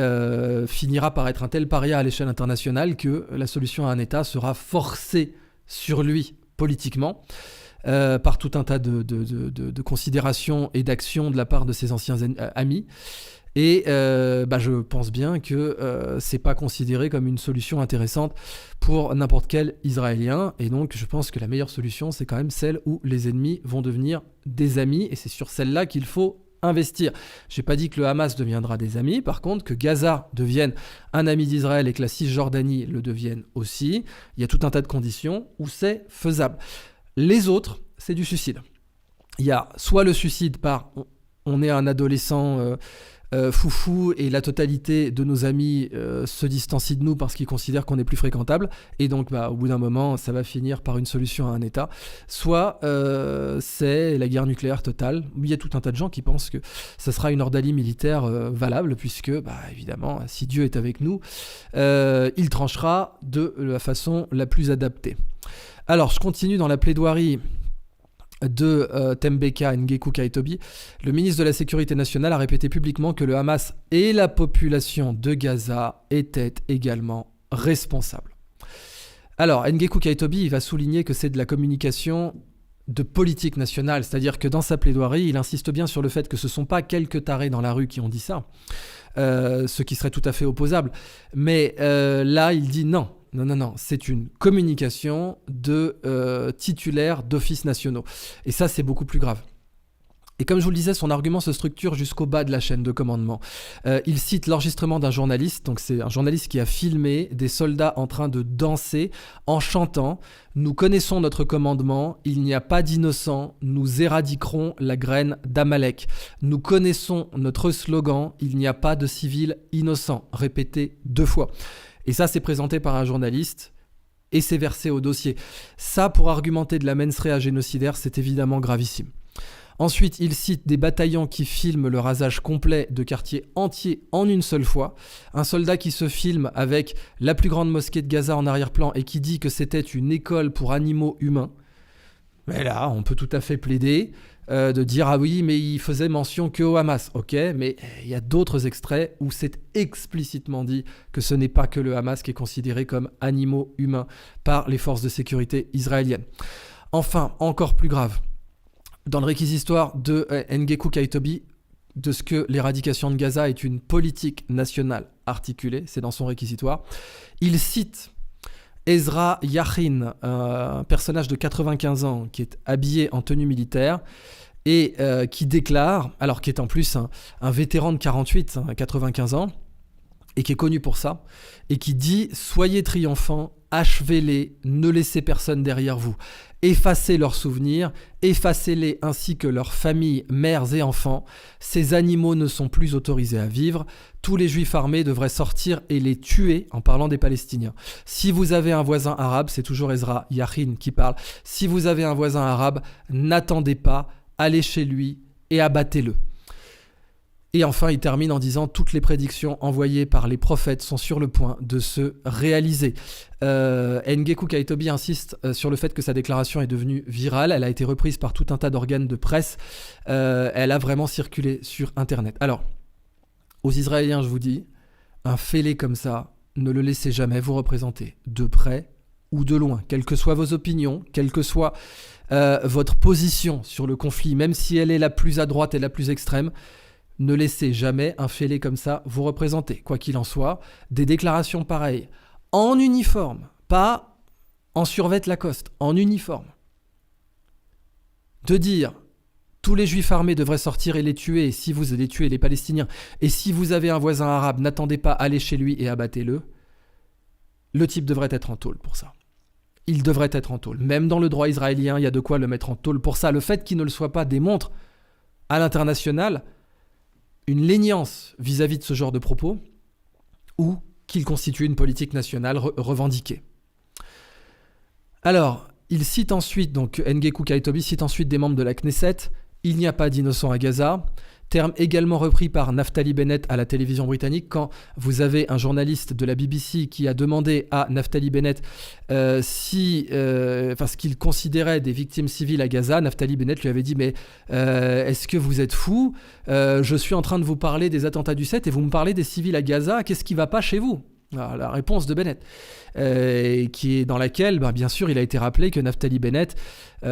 finira par être un tel paria à l'échelle internationale que la solution à un État sera forcée sur lui politiquement par tout un tas de considérations et d'actions de la part de ses anciens amis. Et je pense bien que c'est pas considéré comme une solution intéressante pour n'importe quel Israélien. Et donc, je pense que la meilleure solution, c'est quand même celle où les ennemis vont devenir des amis. Et c'est sur celle-là qu'il faut investir. J'ai pas dit que le Hamas deviendra des amis. Par contre, que Gaza devienne un ami d'Israël et que la Cisjordanie le devienne aussi. Il y a tout un tas de conditions où c'est faisable. Les autres, c'est du suicide. Il y a soit le suicide par on est un adolescent foufou et la totalité de nos amis se distancie de nous parce qu'ils considèrent qu'on est plus fréquentable et donc au bout d'un moment ça va finir par une solution à un État, soit c'est la guerre nucléaire totale. Il y a tout un tas de gens qui pensent que ça sera une ordalie militaire valable puisque évidemment si Dieu est avec nous il tranchera de la façon la plus adaptée. Alors je continue dans la plaidoirie de Tembeka Ngeku Kaitobi. Le ministre de la Sécurité nationale a répété publiquement que le Hamas et la population de Gaza étaient également responsables. Alors, Ngeku Kaitobi, il va souligner que c'est de la communication de politique nationale, c'est-à-dire que dans sa plaidoirie, il insiste bien sur le fait que ce ne sont pas quelques tarés dans la rue qui ont dit ça, ce qui serait tout à fait opposable. Mais là, il dit non, c'est une communication de titulaires d'offices nationaux. Et ça, c'est beaucoup plus grave. Et comme je vous le disais, son argument se structure jusqu'au bas de la chaîne de commandement. Il cite l'enregistrement d'un journaliste, donc c'est un journaliste qui a filmé des soldats en train de danser en chantant « Nous connaissons notre commandement, il n'y a pas d'innocents, nous éradiquerons la graine d'Amalek. Nous connaissons notre slogan, il n'y a pas de civils innocents », répété 2 fois. Et ça, c'est présenté par un journaliste et c'est versé au dossier. Ça, pour argumenter de la mens rea génocidaire, c'est évidemment gravissime. Ensuite, il cite des bataillons qui filment le rasage complet de quartiers entiers en une seule fois. Un soldat qui se filme avec la plus grande mosquée de Gaza en arrière-plan et qui dit que c'était une école pour animaux humains. Mais là, on peut tout à fait plaider de dire « Ah oui, mais il faisait mention qu'au Hamas ». Ok, mais il y a d'autres extraits où c'est explicitement dit que ce n'est pas que le Hamas qui est considéré comme animaux humains par les forces de sécurité israéliennes. Enfin, encore plus grave, dans le réquisitoire de Ngeku Kaitobi, de ce que l'éradication de Gaza est une politique nationale articulée, c'est dans son réquisitoire, il cite Ezra Yachin, un personnage de 95 ans qui est habillé en tenue militaire et qui déclare, alors qui est en plus un vétéran de 48, 95 ans, et qui est connu pour ça, et qui dit « Soyez triomphants, achevez-les, ne laissez personne derrière vous. Effacez leurs souvenirs, effacez-les ainsi que leurs familles, mères et enfants. Ces animaux ne sont plus autorisés à vivre. Tous les juifs armés devraient sortir et les tuer » en parlant des Palestiniens. Si vous avez un voisin arabe, c'est toujours Ezra Yachin qui parle, si vous avez un voisin arabe, n'attendez pas, allez chez lui et abattez-le. Et enfin, il termine en disant « Toutes les prédictions envoyées par les prophètes sont sur le point de se réaliser ». Ngeku Kaitobi insiste sur le fait que sa déclaration est devenue virale. Elle a été reprise par tout un tas d'organes de presse. Elle a vraiment circulé sur Internet. Alors, aux Israéliens, je vous dis, un fêlé comme ça, ne le laissez jamais vous représenter, de près ou de loin. Quelles que soient vos opinions, quelle que soit votre position sur le conflit, même si elle est la plus à droite et la plus extrême, ne laissez jamais un fêlé comme ça vous représenter. Quoi qu'il en soit, des déclarations pareilles, en uniforme, pas en survêt Lacoste, en uniforme. De dire, tous les juifs armés devraient sortir et les tuer, et si vous allez tuer les Palestiniens, et si vous avez un voisin arabe, n'attendez pas, allez chez lui et abattez-le. Le type devrait être en tôle pour ça. Il devrait être en tôle. Même dans le droit israélien, il y a de quoi le mettre en tôle pour ça. Le fait qu'il ne le soit pas démontre à l'international une léniance vis-à-vis de ce genre de propos ou qu'il constitue une politique nationale revendiquée. Alors, il cite ensuite, donc Ngeku Kaitobi cite ensuite des membres de la Knesset. Il n'y a pas d'innocents à Gaza. Terme également repris par Naftali Bennett à la télévision britannique quand vous avez un journaliste de la BBC qui a demandé à Naftali Bennett ce qu'il considérait des victimes civiles à Gaza. Naftali Bennett lui avait dit « Mais est-ce que vous êtes fou ? Je suis en train de vous parler des attentats du 7 et vous me parlez des civils à Gaza. Qu'est-ce qui ne va pas chez vous ?» Alors, la réponse de Bennett, qui est dans laquelle, bien sûr, il a été rappelé que Naftali Bennett,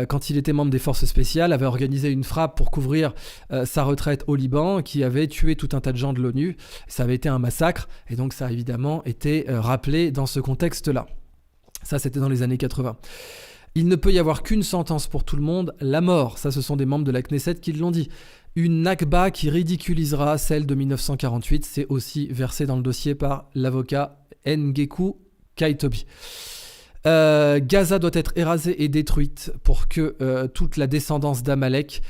quand il était membre des forces spéciales, avait organisé une frappe pour couvrir sa retraite au Liban, qui avait tué tout un tas de gens de l'ONU. Ça avait été un massacre, et donc ça a évidemment été rappelé dans ce contexte-là. Ça, c'était dans les années 80. Il ne peut y avoir qu'une sentence pour tout le monde, la mort. Ça, ce sont des membres de la Knesset qui l'ont dit. Une Nakba qui ridiculisera celle de 1948, c'est aussi versé dans le dossier par l'avocat Ngeku Kaitobi. Gaza doit être érasée et détruite pour que toute la descendance d'Amalek,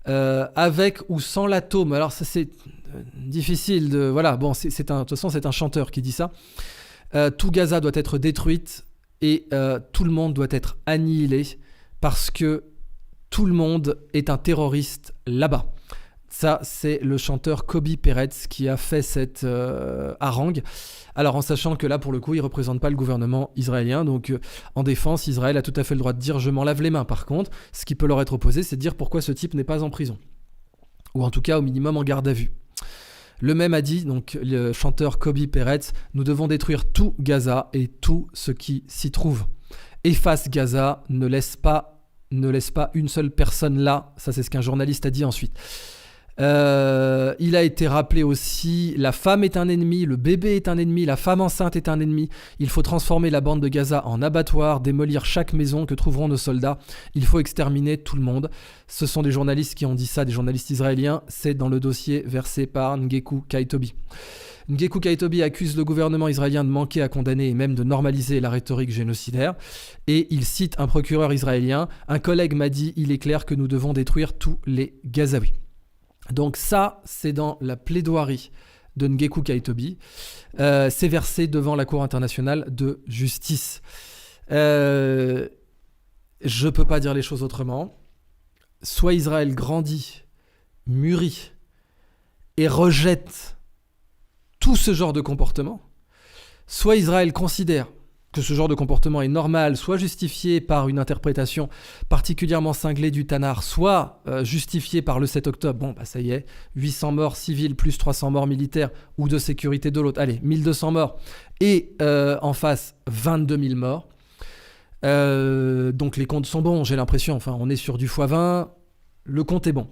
avec ou sans l'atome, alors ça c'est difficile de... Voilà, bon, de toute façon c'est un chanteur qui dit ça. Tout Gaza doit être détruite et tout le monde doit être annihilé parce que tout le monde est un terroriste là-bas. Ça, c'est le chanteur Kobi Peretz qui a fait cette harangue. Alors, en sachant que là, pour le coup, il ne représente pas le gouvernement israélien. Donc, en défense, Israël a tout à fait le droit de dire « je m'en lave les mains ». Par contre, ce qui peut leur être opposé, c'est de dire pourquoi ce type n'est pas en prison. Ou en tout cas, au minimum, en garde à vue. Le même a dit, donc le chanteur Kobi Peretz, « Nous devons détruire tout Gaza et tout ce qui s'y trouve. Efface Gaza, ne laisse pas une seule personne là. » Ça, c'est ce qu'un journaliste a dit ensuite. Il a été rappelé aussi, la femme est un ennemi, le bébé est un ennemi, la femme enceinte est un ennemi. Il faut transformer la bande de Gaza en abattoir, démolir chaque maison que trouveront nos soldats. Il faut exterminer tout le monde. Ce sont des journalistes qui ont dit ça, des journalistes israéliens. C'est dans le dossier versé par Ngeku Kaitobi. Ngeku Kaitobi accuse le gouvernement israélien de manquer à condamner et même de normaliser la rhétorique génocidaire. Et il cite un procureur israélien. Un collègue m'a dit, il est clair que nous devons détruire tous les Gazaouis. Donc ça, c'est dans la plaidoirie de Ngeku Kaitobi. C'est versé devant la Cour internationale de justice. Je ne peux pas dire les choses autrement. Soit Israël grandit, mûrit et rejette tout ce genre de comportement, soit Israël considère que ce genre de comportement est normal, soit justifié par une interprétation particulièrement cinglée du Tanar, soit justifié par le 7 octobre. Bon, ça y est, 800 morts civils plus 300 morts militaires ou de sécurité de l'autre. Allez, 1200 morts. Et en face, 22 000 morts. Donc les comptes sont bons, j'ai l'impression. Enfin, on est sur du x20. Le compte est bon.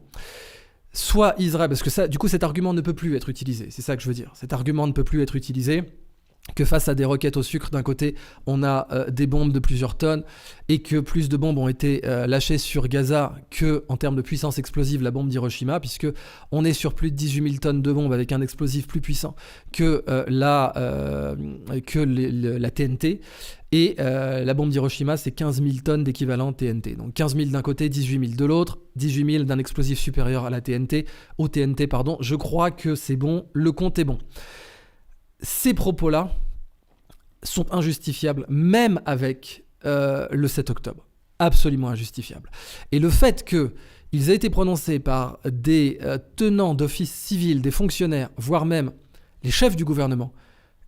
Soit Israël, parce que ça, du coup, cet argument ne peut plus être utilisé. C'est ça que je veux dire. Cet argument ne peut plus être utilisé. que face à des roquettes au sucre, d'un côté, on a des bombes de plusieurs tonnes et que plus de bombes ont été lâchées sur Gaza que, en termes de puissance explosive, la bombe d'Hiroshima, puisque on est sur plus de 18 000 tonnes de bombes avec un explosif plus puissant que la TNT. Et la bombe d'Hiroshima, c'est 15 000 tonnes d'équivalent TNT. Donc 15 000 d'un côté, 18 000 de l'autre, 18 000 d'un explosif supérieur à la TNT, au TNT, pardon. Je crois que c'est bon, le compte est bon. Ces propos-là sont injustifiables, même avec le 7 octobre. Absolument injustifiables. Et le fait qu'ils aient été prononcés par des tenants d'office civil, des fonctionnaires, voire même les chefs du gouvernement,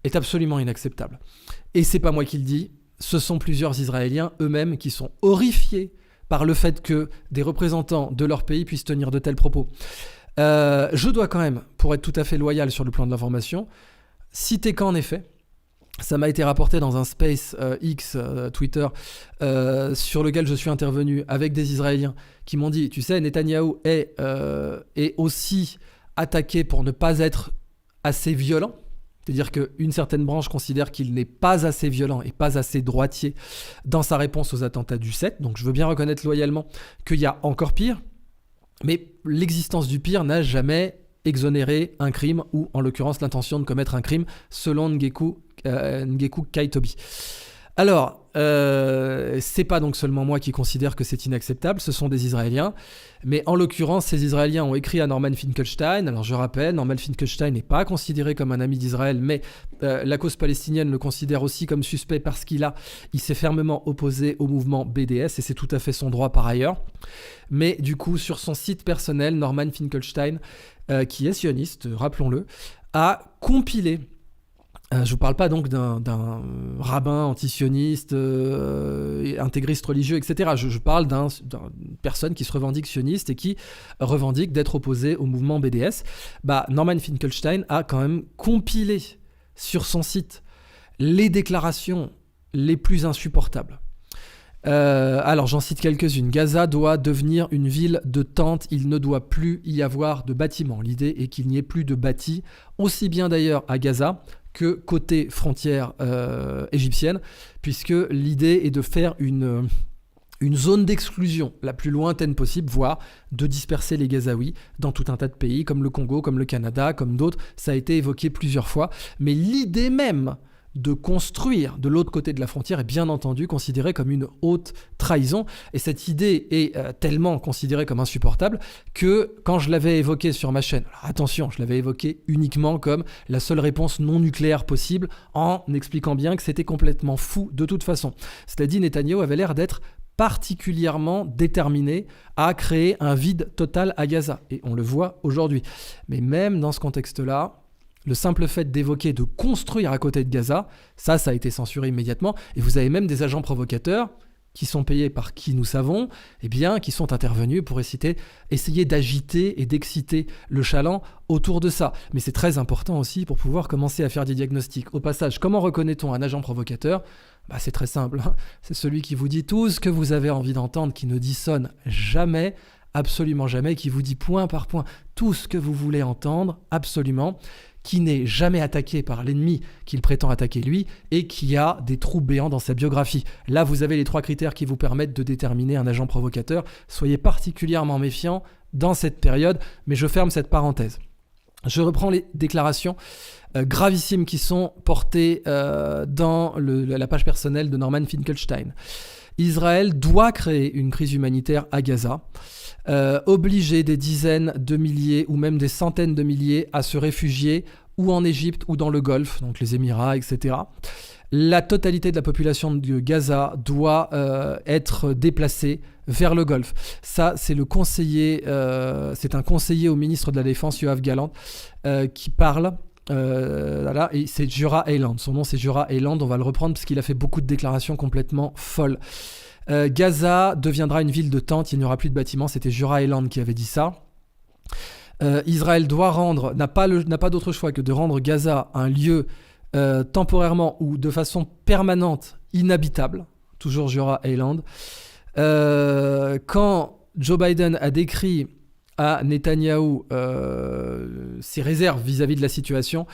est absolument inacceptable. Et c'est pas moi qui le dis, ce sont plusieurs Israéliens eux-mêmes qui sont horrifiés par le fait que des représentants de leur pays puissent tenir de tels propos. Je dois quand même, pour être tout à fait loyal sur le plan de l'information, citer qu'en effet, ça m'a été rapporté dans un space X, Twitter, sur lequel je suis intervenu avec des Israéliens qui m'ont dit, tu sais, Netanyahou est aussi attaqué pour ne pas être assez violent. C'est-à-dire qu'une certaine branche considère qu'il n'est pas assez violent et pas assez droitier dans sa réponse aux attentats du 7. Donc je veux bien reconnaître loyalement qu'il y a encore pire. Mais l'existence du pire n'a jamais exonéré un crime, ou en l'occurrence l'intention de commettre un crime, selon Ngeku Kaitobi. Alors, c'est pas donc seulement moi qui considère que c'est inacceptable, ce sont des Israéliens, mais en l'occurrence, ces Israéliens ont écrit à Norman Finkelstein. Alors je rappelle, Norman Finkelstein n'est pas considéré comme un ami d'Israël, mais la cause palestinienne le considère aussi comme suspect parce il s'est fermement opposé au mouvement BDS, et c'est tout à fait son droit par ailleurs. Mais du coup, sur son site personnel, Norman Finkelstein, qui est sioniste, rappelons-le, a compilé. Je ne vous parle pas donc d'un rabbin antisioniste, intégriste religieux, etc. Je parle d'une personne qui se revendique sioniste et qui revendique d'être opposée au mouvement BDS. Norman Finkelstein a quand même compilé sur son site les déclarations les plus insupportables. Alors j'en cite quelques-unes. Gaza doit devenir une ville de tentes, il ne doit plus y avoir de bâtiments. L'idée est qu'il n'y ait plus de bâtis, aussi bien d'ailleurs à Gaza que côté frontière égyptienne, puisque l'idée est de faire une zone d'exclusion la plus lointaine possible, voire de disperser les Gazaouis dans tout un tas de pays, comme le Congo, comme le Canada, comme d'autres. Ça a été évoqué plusieurs fois, mais l'idée même de construire de l'autre côté de la frontière est bien entendu considérée comme une haute trahison, et cette idée est tellement considérée comme insupportable que quand je l'avais évoquée sur ma chaîne, alors attention, je l'avais évoquée uniquement comme la seule réponse non nucléaire possible, en expliquant bien que c'était complètement fou de toute façon. Cela dit, Netanyahou avait l'air d'être particulièrement déterminé à créer un vide total à Gaza, et on le voit aujourd'hui. Mais même dans ce contexte-là, le simple fait d'évoquer, de construire à côté de Gaza, ça a été censuré immédiatement. Et vous avez même des agents provocateurs qui sont payés par qui nous savons, qui sont intervenus pour essayer d'agiter et d'exciter le chaland autour de ça. Mais c'est très important aussi pour pouvoir commencer à faire des diagnostics. Au passage, comment reconnaît-on un agent provocateur ? C'est très simple. C'est celui qui vous dit tout ce que vous avez envie d'entendre, qui ne dissonne jamais, absolument jamais, qui vous dit point par point tout ce que vous voulez entendre, absolument, qui n'est jamais attaqué par l'ennemi qu'il prétend attaquer lui, et qui a des trous béants dans sa biographie. Là, vous avez les 3 critères qui vous permettent de déterminer un agent provocateur. Soyez particulièrement méfiants dans cette période, mais je ferme cette parenthèse. Je reprends les déclarations gravissimes qui sont portées dans la page personnelle de Norman Finkelstein. Israël doit créer une crise humanitaire à Gaza, obliger des dizaines de milliers ou même des centaines de milliers à se réfugier ou en Égypte ou dans le Golfe, donc les Émirats, etc. La totalité de la population de Gaza doit être déplacée vers le Golfe. Ça, c'est le conseiller, c'est un conseiller au ministre de la Défense, Yoav Gallant, qui parle. Et c'est Jura Eyland. Son nom, c'est Jura Eyland. On va le reprendre parce qu'il a fait beaucoup de déclarations complètement folles. Gaza deviendra une ville de tentes, il n'y aura plus de bâtiments. C'était Jura Eyland qui avait dit ça. Israël n'a pas d'autre choix que de rendre Gaza un lieu temporairement ou de façon permanente inhabitable. Toujours Jura Eyland. Quand Joe Biden a décrit à Netanyahou ses réserves vis-à-vis de la situation,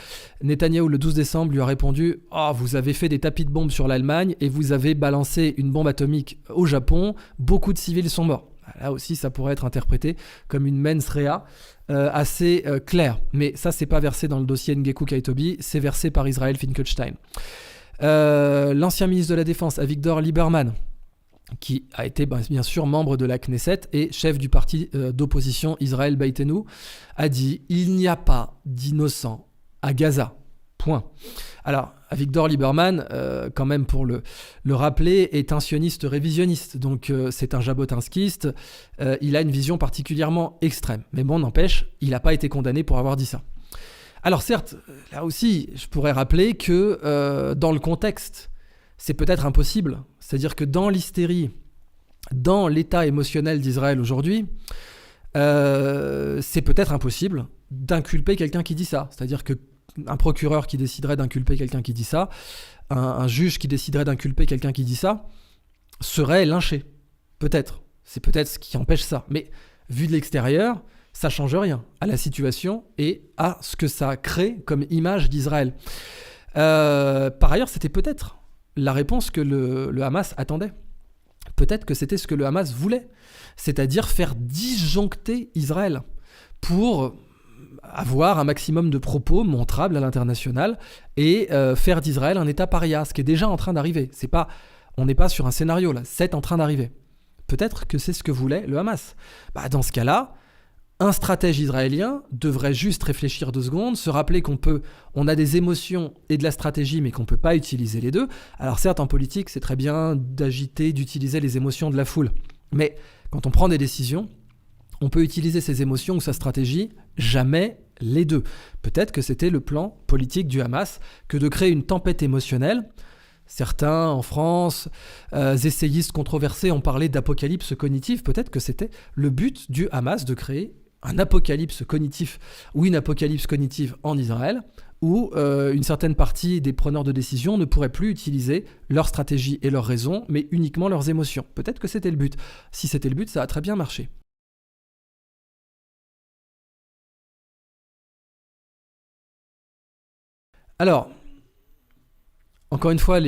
Netanyahou, le 12 décembre, lui a répondu « Oh, vous avez fait des tapis de bombes sur l'Allemagne et vous avez balancé une bombe atomique au Japon. Beaucoup de civils sont morts. » Là aussi, ça pourrait être interprété comme une mens rea assez claire. Mais ça, c'est pas versé dans le dossier Ngekou Kaitobi, c'est versé par Israël Finkelstein. L'ancien ministre de la Défense, Avigdor Lieberman, qui a été bien sûr membre de la Knesset et chef du parti d'opposition Israël Beitenu, a dit « Il n'y a pas d'innocents à Gaza. Point. » Alors, Avigdor Lieberman, quand même pour le rappeler, est un sioniste révisionniste, donc c'est un jabotinskiste, il a une vision particulièrement extrême. Mais bon, n'empêche, il n'a pas été condamné pour avoir dit ça. Alors certes, là aussi, je pourrais rappeler que dans le contexte, c'est peut-être impossible. C'est-à-dire que dans l'hystérie, dans l'état émotionnel d'Israël aujourd'hui, c'est peut-être impossible d'inculper quelqu'un qui dit ça. C'est-à-dire qu'un procureur qui déciderait d'inculper quelqu'un qui dit ça, un juge qui déciderait d'inculper quelqu'un qui dit ça, serait lynché. Peut-être. C'est peut-être ce qui empêche ça. Mais vu de l'extérieur, ça ne change rien à la situation et à ce que ça crée comme image d'Israël. Par ailleurs, c'était peut-être la réponse que le Hamas attendait. Peut-être que c'était ce que le Hamas voulait, c'est-à-dire faire disjoncter Israël pour avoir un maximum de propos montrables à l'international et faire d'Israël un État paria, ce qui est déjà en train d'arriver. On n'est pas sur un scénario là, c'est en train d'arriver. Peut-être que c'est ce que voulait le Hamas. Dans ce cas-là, un stratège israélien devrait juste réfléchir 2 secondes, se rappeler on a des émotions et de la stratégie, mais qu'on ne peut pas utiliser les deux. Alors certes, en politique, c'est très bien d'agiter, d'utiliser les émotions de la foule. Mais quand on prend des décisions, on peut utiliser ses émotions ou sa stratégie, jamais les deux. Peut-être que c'était le plan politique du Hamas que de créer une tempête émotionnelle. Certains, en France, essayistes controversés ont parlé d'apocalypse cognitive. Peut-être que c'était le but du Hamas de créer un apocalypse cognitif ou une apocalypse cognitive en Israël, où une certaine partie des preneurs de décision ne pourraient plus utiliser leur stratégie et leur raison, mais uniquement leurs émotions. Peut-être que c'était le but. Si c'était le but, ça a très bien marché. Alors, encore une fois,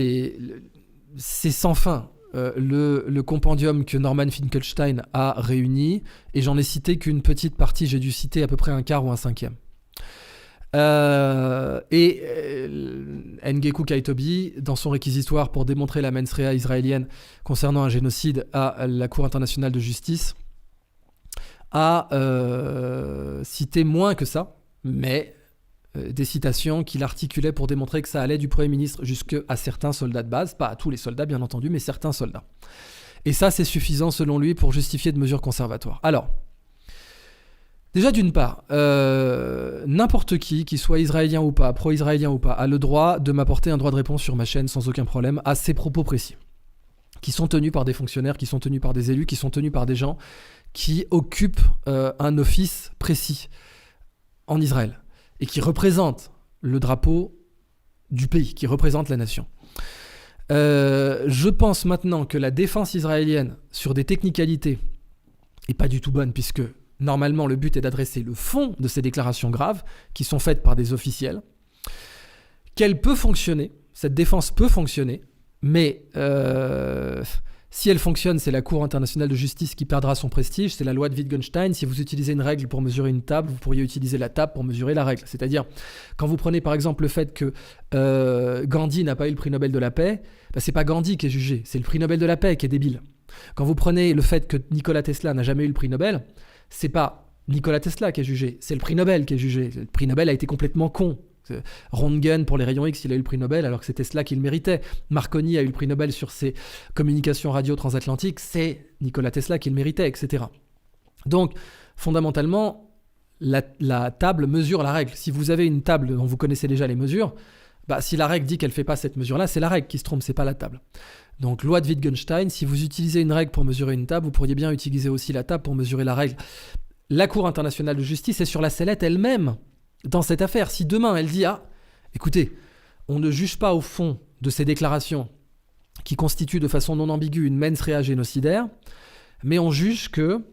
c'est sans fin. Le compendium que Norman Finkelstein a réuni, et j'en ai cité qu'une petite partie, j'ai dû citer à peu près un quart ou un cinquième. Ngekou Kaitobi, dans son réquisitoire pour démontrer la mens rea israélienne concernant un génocide à la Cour internationale de justice, a cité moins que ça, mais des citations qu'il articulait pour démontrer que ça allait du Premier ministre jusqu'à certains soldats de base, pas à tous les soldats bien entendu, mais certains soldats. Et ça, c'est suffisant selon lui pour justifier de mesures conservatoires. Alors, déjà d'une part, n'importe qui soit israélien ou pas, pro-israélien ou pas, a le droit de m'apporter un droit de réponse sur ma chaîne sans aucun problème à ces propos précis, qui sont tenus par des fonctionnaires, qui sont tenus par des élus, qui sont tenus par des gens qui occupent un office précis en Israël et qui représentent le drapeau du pays, qui représente la nation. Je pense maintenant que la défense israélienne sur des technicalités n'est pas du tout bonne, puisque normalement le but est d'adresser le fond de ces déclarations graves qui sont faites par des officiels, qu'elle peut fonctionner, cette défense peut fonctionner, mais si elle fonctionne, c'est la Cour internationale de justice qui perdra son prestige, c'est la loi de Wittgenstein. Si vous utilisez une règle pour mesurer une table, vous pourriez utiliser la table pour mesurer la règle. C'est-à-dire, quand vous prenez par exemple le fait que Gandhi n'a pas eu le prix Nobel de la paix, c'est pas Gandhi qui est jugé, c'est le prix Nobel de la paix qui est débile. Quand vous prenez le fait que Nikola Tesla n'a jamais eu le prix Nobel, c'est pas Nikola Tesla qui est jugé, c'est le prix Nobel qui est jugé. Le prix Nobel a été complètement con. Röntgen pour les rayons X, il a eu le prix Nobel alors que c'était Tesla qui le méritait. Marconi a eu le prix Nobel sur ses communications radio transatlantiques, c'est Nikola Tesla qui le méritait, etc. Donc, fondamentalement, la table mesure la règle. Si vous avez une table dont vous connaissez déjà les mesures, si la règle dit qu'elle ne fait pas cette mesure-là, c'est la règle qui se trompe, c'est pas la table. Donc, loi de Wittgenstein, si vous utilisez une règle pour mesurer une table, vous pourriez bien utiliser aussi la table pour mesurer la règle. La Cour internationale de justice est sur la sellette elle-même dans cette affaire. Si demain elle dit écoutez, on ne juge pas au fond de ces déclarations qui constituent de façon non ambiguë une mens rea génocidaire, mais on juge que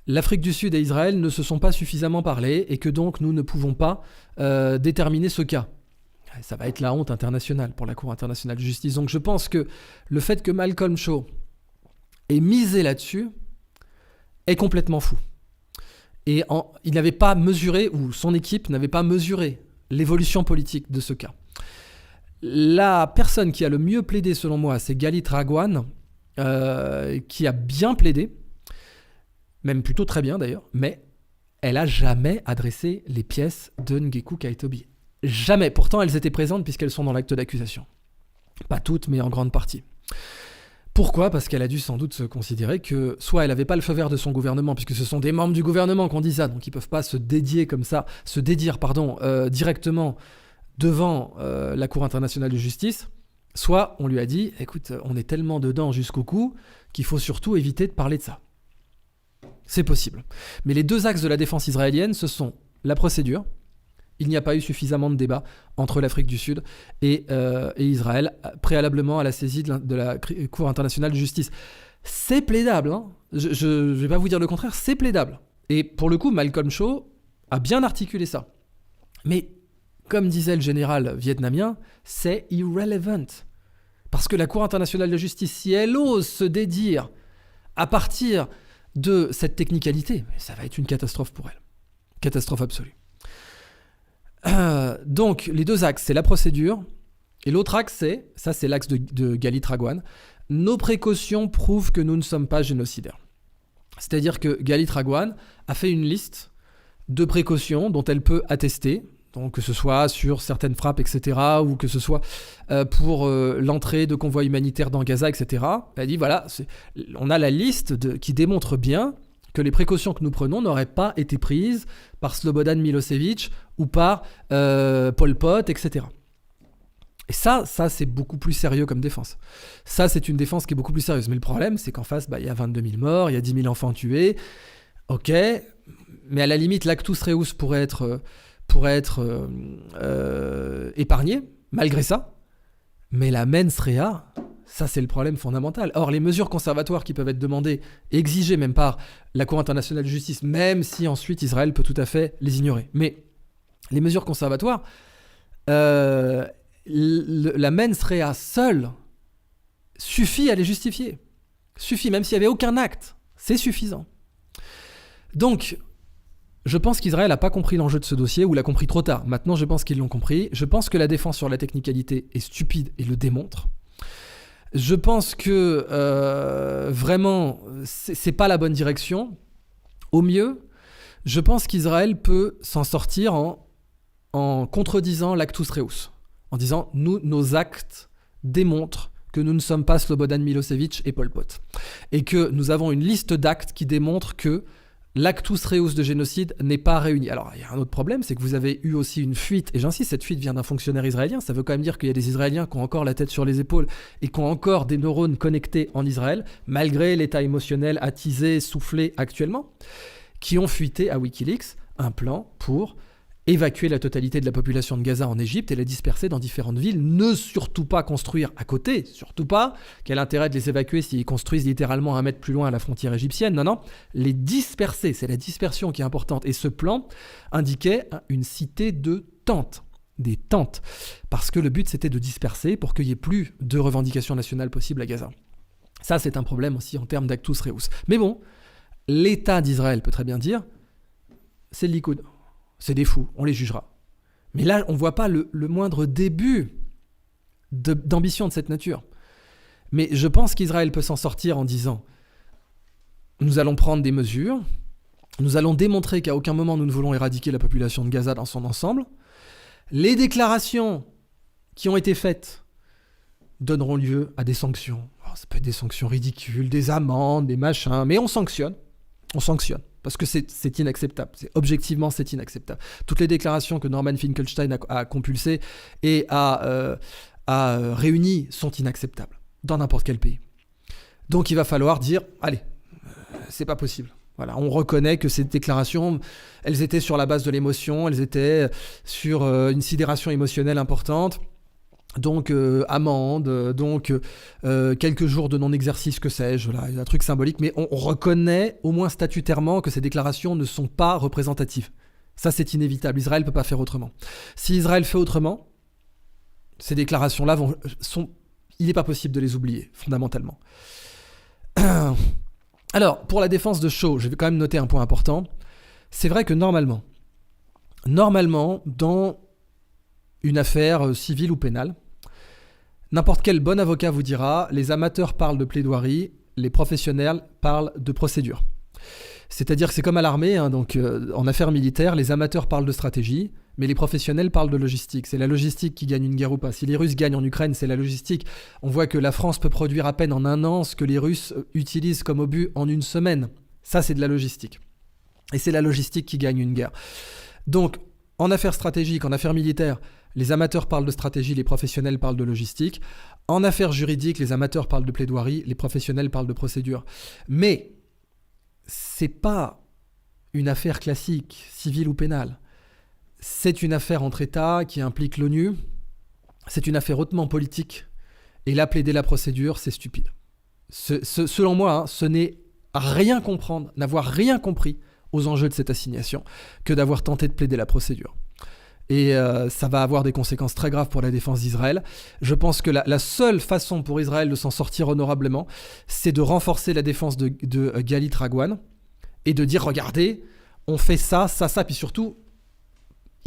l'Afrique du Sud et Israël ne se sont pas suffisamment parlé et que donc nous ne pouvons pas déterminer ce cas. Ça va être la honte internationale pour la Cour internationale de justice. Donc je pense que le fait que Malcolm Shaw ait misé là-dessus est complètement fou. Et il n'avait pas mesuré, ou son équipe n'avait pas mesuré l'évolution politique de ce cas. La personne qui a le mieux plaidé, selon moi, c'est Galit Ragwan, qui a bien plaidé, même plutôt très bien d'ailleurs, mais elle n'a jamais adressé les pièces de Ngeku Kaitobi. Jamais. Pourtant, elles étaient présentes puisqu'elles sont dans l'acte d'accusation. Pas toutes, mais en grande partie. Pourquoi ? Parce qu'elle a dû sans doute se considérer que soit elle n'avait pas le feu vert de son gouvernement, puisque ce sont des membres du gouvernement qu'on dit ça, donc ils ne peuvent pas se dédire directement devant la Cour internationale de justice, soit on lui a dit, écoute, on est tellement dedans jusqu'au cou qu'il faut surtout éviter de parler de ça. C'est possible. Mais les deux axes de la défense israélienne, ce sont la procédure. Il n'y a pas eu suffisamment de débat entre l'Afrique du Sud et Israël préalablement à la saisie de la Cour internationale de justice. C'est plaidable, hein. Je ne vais pas vous dire le contraire, c'est plaidable. Et pour le coup, Malcolm Shaw a bien articulé ça. Mais comme disait le général vietnamien, c'est irrelevant. Parce que la Cour internationale de justice, si elle ose se dédire à partir de cette technicalité, ça va être une catastrophe pour elle. Catastrophe absolue. Donc, les deux axes, c'est la procédure, et l'autre axe, c'est l'axe de Galit Ragwan. Nos précautions prouvent que nous ne sommes pas génocidaires. C'est-à-dire que Galit Ragwan a fait une liste de précautions dont elle peut attester, donc que ce soit sur certaines frappes, etc., ou que ce soit pour l'entrée de convois humanitaires dans Gaza, etc. Elle a dit, voilà, on a la liste qui démontre bien que les précautions que nous prenons n'auraient pas été prises par Slobodan Milosevic ou par Pol Pot, etc. Et ça c'est beaucoup plus sérieux comme défense. Ça, c'est une défense qui est beaucoup plus sérieuse. Mais le problème, c'est qu'en face, il y a 22 000 morts, il y a 10 000 enfants tués. Ok, mais à la limite, l'actus reus pourrait être épargné, malgré ça. Mais la mens rea, ça, c'est le problème fondamental. Or, les mesures conservatoires qui peuvent être demandées, exigées même par la Cour internationale de justice, même si ensuite Israël peut tout à fait les ignorer. Mais les mesures conservatoires, la mens rea seule suffit à les justifier. Suffit, même s'il n'y avait aucun acte. C'est suffisant. Donc, je pense qu'Israël n'a pas compris l'enjeu de ce dossier, ou l'a compris trop tard. Maintenant, je pense qu'ils l'ont compris. Je pense que la défense sur la technicalité est stupide et le démontre. Je pense que vraiment, c'est pas la bonne direction. Au mieux, je pense qu'Israël peut s'en sortir en contredisant l'actus reus, en disant nos actes démontrent que nous ne sommes pas Slobodan Milosevic et Pol Pot, et que nous avons une liste d'actes qui démontrent que l'actus reus de génocide n'est pas réuni. Alors, il y a un autre problème, c'est que vous avez eu aussi une fuite, et j'insiste, cette fuite vient d'un fonctionnaire israélien. Ça veut quand même dire qu'il y a des Israéliens qui ont encore la tête sur les épaules et qui ont encore des neurones connectés en Israël, malgré l'état émotionnel attisé, soufflé actuellement, qui ont fuité à Wikileaks un plan pour évacuer la totalité de la population de Gaza en Égypte et la disperser dans différentes villes. Ne surtout pas construire à côté, surtout pas. Quel intérêt de les évacuer s'ils construisent littéralement 1 mètre plus loin à la frontière égyptienne ? Non, les disperser, c'est la dispersion qui est importante. Et ce plan indiquait une cité de tentes, des tentes, parce que le but c'était de disperser pour qu'il n'y ait plus de revendications nationales possibles à Gaza. Ça, c'est un problème aussi en termes d'actus reus. Mais bon, l'État d'Israël peut très bien dire, c'est le Likoud. C'est des fous, on les jugera. Mais là, on ne voit pas le moindre début d'ambition de cette nature. Mais je pense qu'Israël peut s'en sortir en disant « Nous allons prendre des mesures, nous allons démontrer qu'à aucun moment nous ne voulons éradiquer la population de Gaza dans son ensemble. Les déclarations qui ont été faites donneront lieu à des sanctions. Oh, ça peut être des sanctions ridicules, des amendes, des machins, mais on sanctionne. On sanctionne. Parce que c'est inacceptable. Objectivement, c'est inacceptable. Toutes les déclarations que Norman Finkelstein a compulsées et a réunies sont inacceptables dans n'importe quel pays. Donc il va falloir dire, allez, c'est pas possible. Voilà, on reconnaît que ces déclarations, elles étaient sur la base de l'émotion, elles étaient sur une sidération émotionnelle importante. Donc amende, donc quelques jours de non-exercice, que sais-je, voilà, un truc symbolique, mais on reconnaît au moins statutairement que ces déclarations ne sont pas représentatives. Ça, c'est inévitable. Israël ne peut pas faire autrement. Si Israël fait autrement, ces déclarations-là il n'est pas possible de les oublier, fondamentalement. Alors, pour la défense de Shaw, je vais quand même noter un point important. C'est vrai que normalement, dans une affaire civile ou pénale, n'importe quel bon avocat vous dira, les amateurs parlent de plaidoirie, les professionnels parlent de procédure. C'est-à-dire que c'est comme à l'armée, donc en affaires militaires, les amateurs parlent de stratégie, mais les professionnels parlent de logistique. C'est la logistique qui gagne une guerre ou pas. Si les Russes gagnent en Ukraine, c'est la logistique. On voit que la France peut produire à peine en 1 an ce que les Russes utilisent comme obus en 1 semaine. Ça, c'est de la logistique. Et c'est la logistique qui gagne une guerre. Donc, en affaires stratégiques, en affaires militaires, les amateurs parlent de stratégie, les professionnels parlent de logistique. En affaires juridiques, les amateurs parlent de plaidoirie, les professionnels parlent de procédure. Mais c'est pas une affaire classique, civile ou pénale. C'est une affaire entre États qui implique l'ONU. C'est une affaire hautement politique. Et là, plaider la procédure, c'est stupide. Selon moi, ce n'est rien comprendre, n'avoir rien compris aux enjeux de cette assignation que d'avoir tenté de plaider la procédure. Et ça va avoir des conséquences très graves pour la défense d'Israël. Je pense que la seule façon pour Israël de s'en sortir honorablement, c'est de renforcer la défense de Galit Ragouane et de dire, regardez, on fait ça, puis surtout,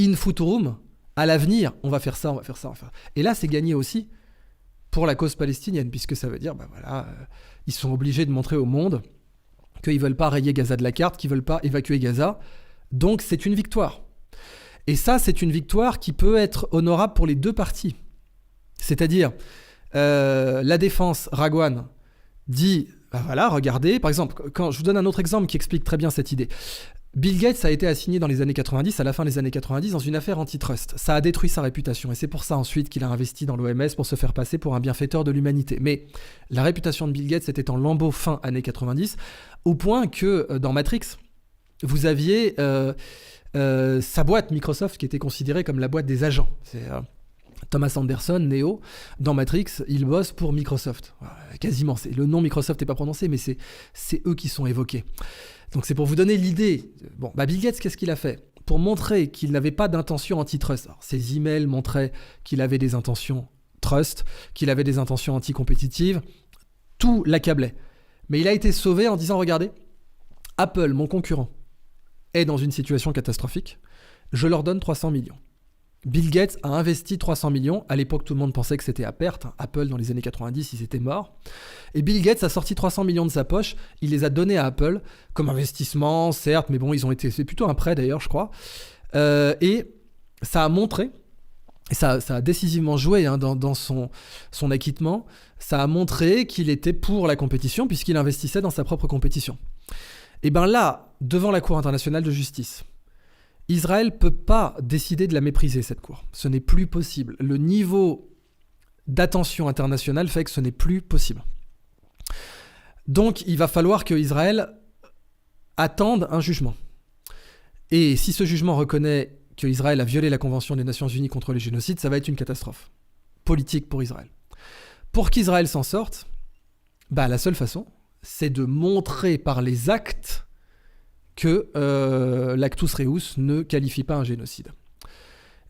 in futurum, à l'avenir, on va faire ça. Et là, c'est gagné aussi pour la cause palestinienne, puisque ça veut dire, ils sont obligés de montrer au monde qu'ils ne veulent pas rayer Gaza de la carte, qu'ils ne veulent pas évacuer Gaza. Donc, c'est une victoire. Et ça, c'est une victoire qui peut être honorable pour les 2 parties. C'est-à-dire, la défense, Ragouane, dit, regardez, par exemple, quand je vous donne un autre exemple qui explique très bien cette idée. Bill Gates a été assigné dans les années 90, à la fin des années 90, dans une affaire antitrust. Ça a détruit sa réputation, et c'est pour ça ensuite qu'il a investi dans l'OMS pour se faire passer pour un bienfaiteur de l'humanité. Mais la réputation de Bill Gates était en lambeaux fin années 90, au point que dans Matrix, vous aviez sa boîte Microsoft qui était considérée comme la boîte des agents. C'est Thomas Anderson, Neo, dans Matrix, il bosse pour Microsoft. Quasiment, le nom Microsoft n'est pas prononcé, mais c'est eux qui sont évoqués. Donc c'est pour vous donner l'idée. Bill Gates, qu'est-ce qu'il a fait ? Pour montrer qu'il n'avait pas d'intention antitrust. Alors, ses emails montraient qu'il avait des intentions trust, qu'il avait des intentions anticompétitives. Tout l'accablait. Mais il a été sauvé en disant, regardez, Apple, mon concurrent, est dans une situation catastrophique. Je leur donne 300 millions. Bill Gates a investi 300 millions. À l'époque, tout le monde pensait que c'était à perte. Apple, dans les années 90, ils étaient morts. Et Bill Gates a sorti 300 millions de sa poche. Il les a donnés à Apple comme investissement, certes, mais bon, c'est plutôt un prêt d'ailleurs, je crois. Et ça a montré, et ça a décisivement joué dans son acquittement, ça a montré qu'il était pour la compétition puisqu'il investissait dans sa propre compétition. Et bien là, devant la Cour internationale de justice, Israël ne peut pas décider de la mépriser, cette cour. Ce n'est plus possible. Le niveau d'attention internationale fait que ce n'est plus possible. Donc, il va falloir que Israël attende un jugement. Et si ce jugement reconnaît qu'Israël a violé la Convention des Nations Unies contre les génocides, ça va être une catastrophe politique pour Israël. Pour qu'Israël s'en sorte, la seule façon, c'est de montrer par les actes que l'actus reus ne qualifie pas un génocide.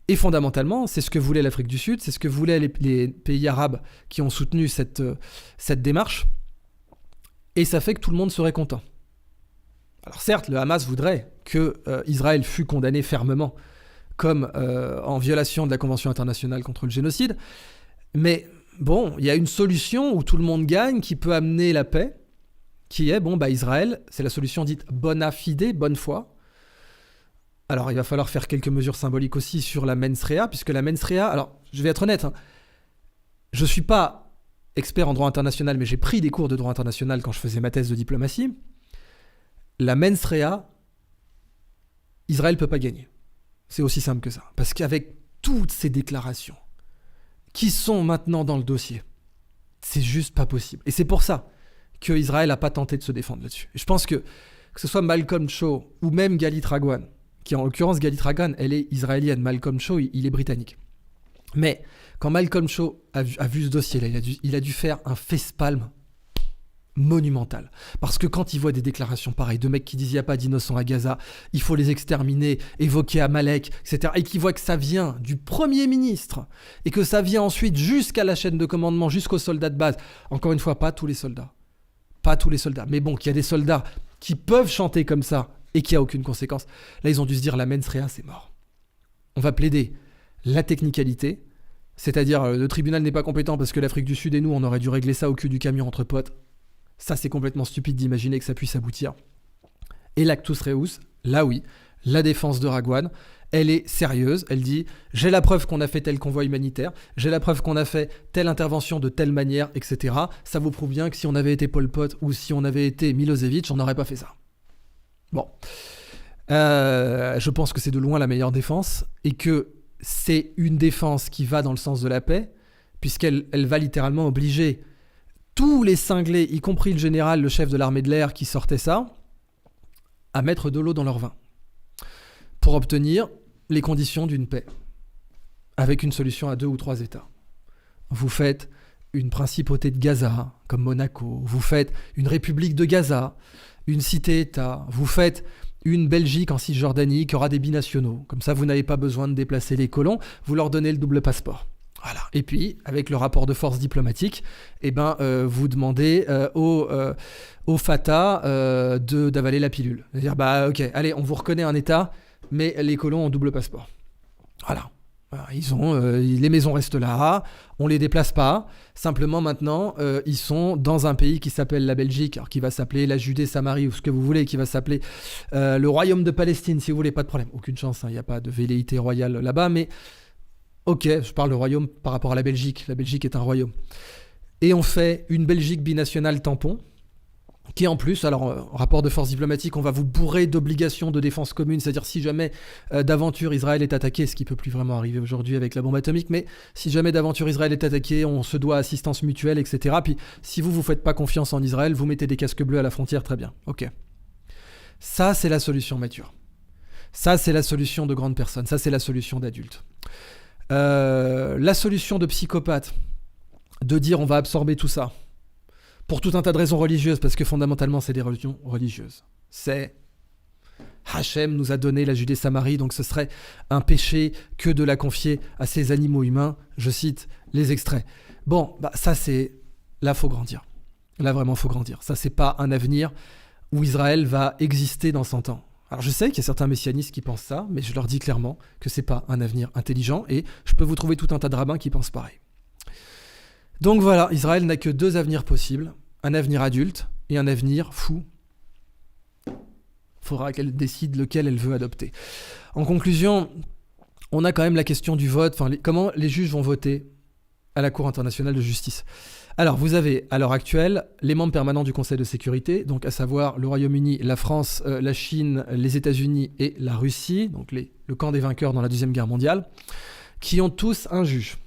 Et fondamentalement, c'est ce que voulait l'Afrique du Sud, c'est ce que voulaient les pays arabes qui ont soutenu cette démarche, et ça fait que tout le monde serait content. Alors certes, le Hamas voudrait que Israël fût condamné fermement comme en violation de la Convention internationale contre le génocide, mais bon, il y a une solution où tout le monde gagne, qui peut amener la paix, qui est, Israël, c'est la solution dite bona fide, bonne foi. Alors, il va falloir faire quelques mesures symboliques aussi sur la mens rea, puisque la mens rea, alors, je vais être honnête, je ne suis pas expert en droit international, mais j'ai pris des cours de droit international quand je faisais ma thèse de diplomatie. La mens rea, Israël ne peut pas gagner. C'est aussi simple que ça. Parce qu'avec toutes ces déclarations qui sont maintenant dans le dossier, c'est juste pas possible. Et c'est pour ça qu'Israël n'a pas tenté de se défendre là-dessus. Et je pense que ce soit Malcolm Shaw ou même Galit Ragouane, qui en l'occurrence, Galit Ragouane, elle est israélienne, Malcolm Shaw, il est britannique. Mais quand Malcolm Shaw a vu ce dossier-là, il a dû faire un face-palm monumental. Parce que quand il voit des déclarations pareilles de mecs qui disent il n'y a pas d'innocents à Gaza, il faut les exterminer, évoquer Amalek, etc. Et qu'il voit que ça vient du Premier ministre et que ça vient ensuite jusqu'à la chaîne de commandement, jusqu'aux soldats de base. Encore une fois, pas tous les soldats. Pas tous les soldats. Mais bon, qu'il y a des soldats qui peuvent chanter comme ça et qu'il n'y a aucune conséquence. Là, ils ont dû se dire la mens rea, c'est mort. On va plaider la technicalité, c'est-à-dire le tribunal n'est pas compétent parce que l'Afrique du Sud et nous, on aurait dû régler ça au cul du camion entre potes. Ça, c'est complètement stupide d'imaginer que ça puisse aboutir. Et l'actus reus, là oui, la défense de Ragouane, elle est sérieuse. Elle dit « J'ai la preuve qu'on a fait tel convoi humanitaire, j'ai la preuve qu'on a fait telle intervention de telle manière, etc. Ça vous prouve bien que si on avait été Pol Pot ou si on avait été Milosevic, on n'aurait pas fait ça. » Bon. Je pense que c'est de loin la meilleure défense et que c'est une défense qui va dans le sens de la paix, puisqu'elle va littéralement obliger tous les cinglés, y compris le général, le chef de l'armée de l'air qui sortait ça, à mettre de l'eau dans leur vin pour obtenir les conditions d'une paix avec une solution à 2 ou 3 États. Vous faites une principauté de Gaza, comme Monaco, vous faites une république de Gaza, une cité-État, vous faites une Belgique en Cisjordanie qui aura des binationaux. Comme ça, vous n'avez pas besoin de déplacer les colons, vous leur donnez le double passeport. Voilà. Et puis, avec le rapport de force diplomatique, vous demandez au Fatah d'avaler la pilule. C'est-à-dire, ok, allez, on vous reconnaît un État, mais les colons ont double passeport. Voilà. Les maisons restent là, on les déplace pas. Simplement maintenant, ils sont dans un pays qui s'appelle la Belgique, alors qui va s'appeler la Judée-Samarie ou ce que vous voulez, qui va s'appeler le Royaume de Palestine, si vous voulez, pas de problème. Aucune chance, il n'y a pas de velléité royale là-bas, mais ok, je parle de royaume par rapport à la Belgique. La Belgique est un royaume. Et on fait une Belgique binationale tampon, qui en plus, alors rapport de force diplomatique, on va vous bourrer d'obligations de défense commune, c'est-à-dire si jamais d'aventure Israël est attaqué, ce qui peut plus vraiment arriver aujourd'hui avec la bombe atomique, mais si jamais d'aventure Israël est attaqué, on se doit assistance mutuelle, etc. Puis si vous faites pas confiance en Israël, vous mettez des casques bleus à la frontière, très bien. Ok. Ça, c'est la solution mature. Ça, c'est la solution de grandes personnes. Ça, c'est la solution d'adultes. La solution de psychopathe, de dire on va absorber tout ça, pour tout un tas de raisons religieuses, parce que fondamentalement c'est des religions religieuses. C'est Hachem nous a donné la Judée-Samarie, donc ce serait un péché que de la confier à ces animaux humains. Je cite les extraits. Bon, ça c'est... Là, faut grandir. Là, vraiment, faut grandir. Ça, c'est pas un avenir où Israël va exister dans 100 ans. Alors je sais qu'il y a certains messianistes qui pensent ça, mais je leur dis clairement que c'est pas un avenir intelligent, et je peux vous trouver tout un tas de rabbins qui pensent pareil. Donc voilà, Israël n'a que 2 avenirs possibles, un avenir adulte et un avenir fou. Il faudra qu'elle décide lequel elle veut adopter. En conclusion, on a quand même la question du vote, comment les juges vont voter à la Cour internationale de justice. Alors, vous avez, à l'heure actuelle, les membres permanents du Conseil de sécurité, donc à savoir le Royaume-Uni, la France, la Chine, les États-Unis et la Russie, donc le camp des vainqueurs dans la Deuxième Guerre mondiale, qui ont tous un juge.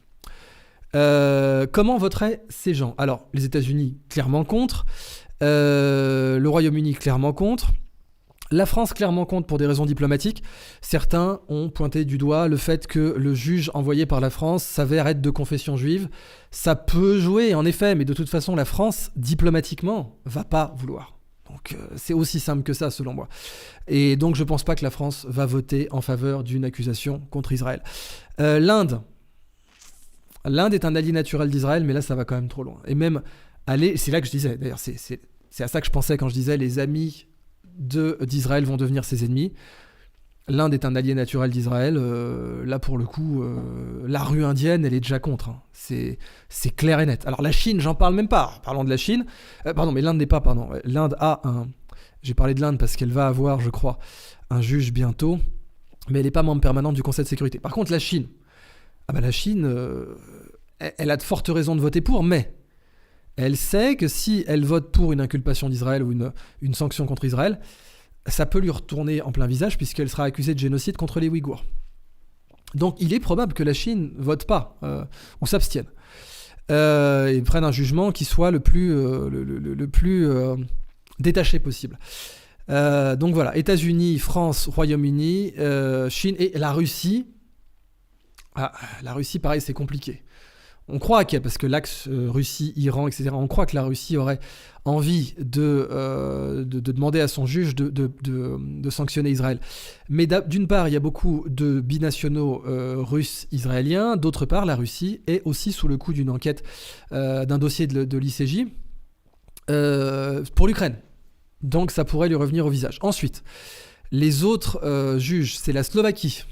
Comment voteraient ces gens ? Alors, les États-Unis, clairement contre. Le Royaume-Uni, clairement contre. La France, clairement contre pour des raisons diplomatiques. Certains ont pointé du doigt le fait que le juge envoyé par la France s'avère être de confession juive. Ça peut jouer, en effet, mais de toute façon, la France, diplomatiquement, va pas vouloir. Donc, c'est aussi simple que ça, selon moi. Et donc, je pense pas que la France va voter en faveur d'une accusation contre Israël. L'Inde est un allié naturel d'Israël, mais là, ça va quand même trop loin. Et même aller, c'est là que je disais, d'ailleurs, c'est à ça que je pensais quand je disais les amis d'Israël vont devenir ses ennemis. L'Inde est un allié naturel d'Israël. Là, pour le coup, la rue indienne, elle est déjà contre. Hein. C'est clair et net. Alors, la Chine, j'en parle même pas. Parlons de la Chine. Mais l'Inde n'est pas, L'Inde a un... J'ai parlé de l'Inde parce qu'elle va avoir, je crois, un juge bientôt. Mais elle n'est pas membre permanente du Conseil de sécurité. Par contre, la Chine... la Chine, elle a de fortes raisons de voter pour, mais elle sait que si elle vote pour une inculpation d'Israël ou une sanction contre Israël, ça peut lui retourner en plein visage puisqu'elle sera accusée de génocide contre les Ouïghours. Donc il est probable que la Chine vote pas ou s'abstienne et prenne un jugement qui soit le plus détaché possible. Donc voilà, États-Unis, France, Royaume-Uni, Chine et la Russie. Ah, la Russie, pareil, c'est compliqué. On croit parce que l'axe Russie, Iran, etc., on croit que la Russie aurait envie de demander à son juge de sanctionner Israël. Mais d'une part, il y a beaucoup de binationaux russes israéliens. D'autre part, la Russie est aussi sous le coup d'une enquête, d'un dossier de l'ICJ pour l'Ukraine. Donc ça pourrait lui revenir au visage. Ensuite, les autres juges, c'est la Slovaquie.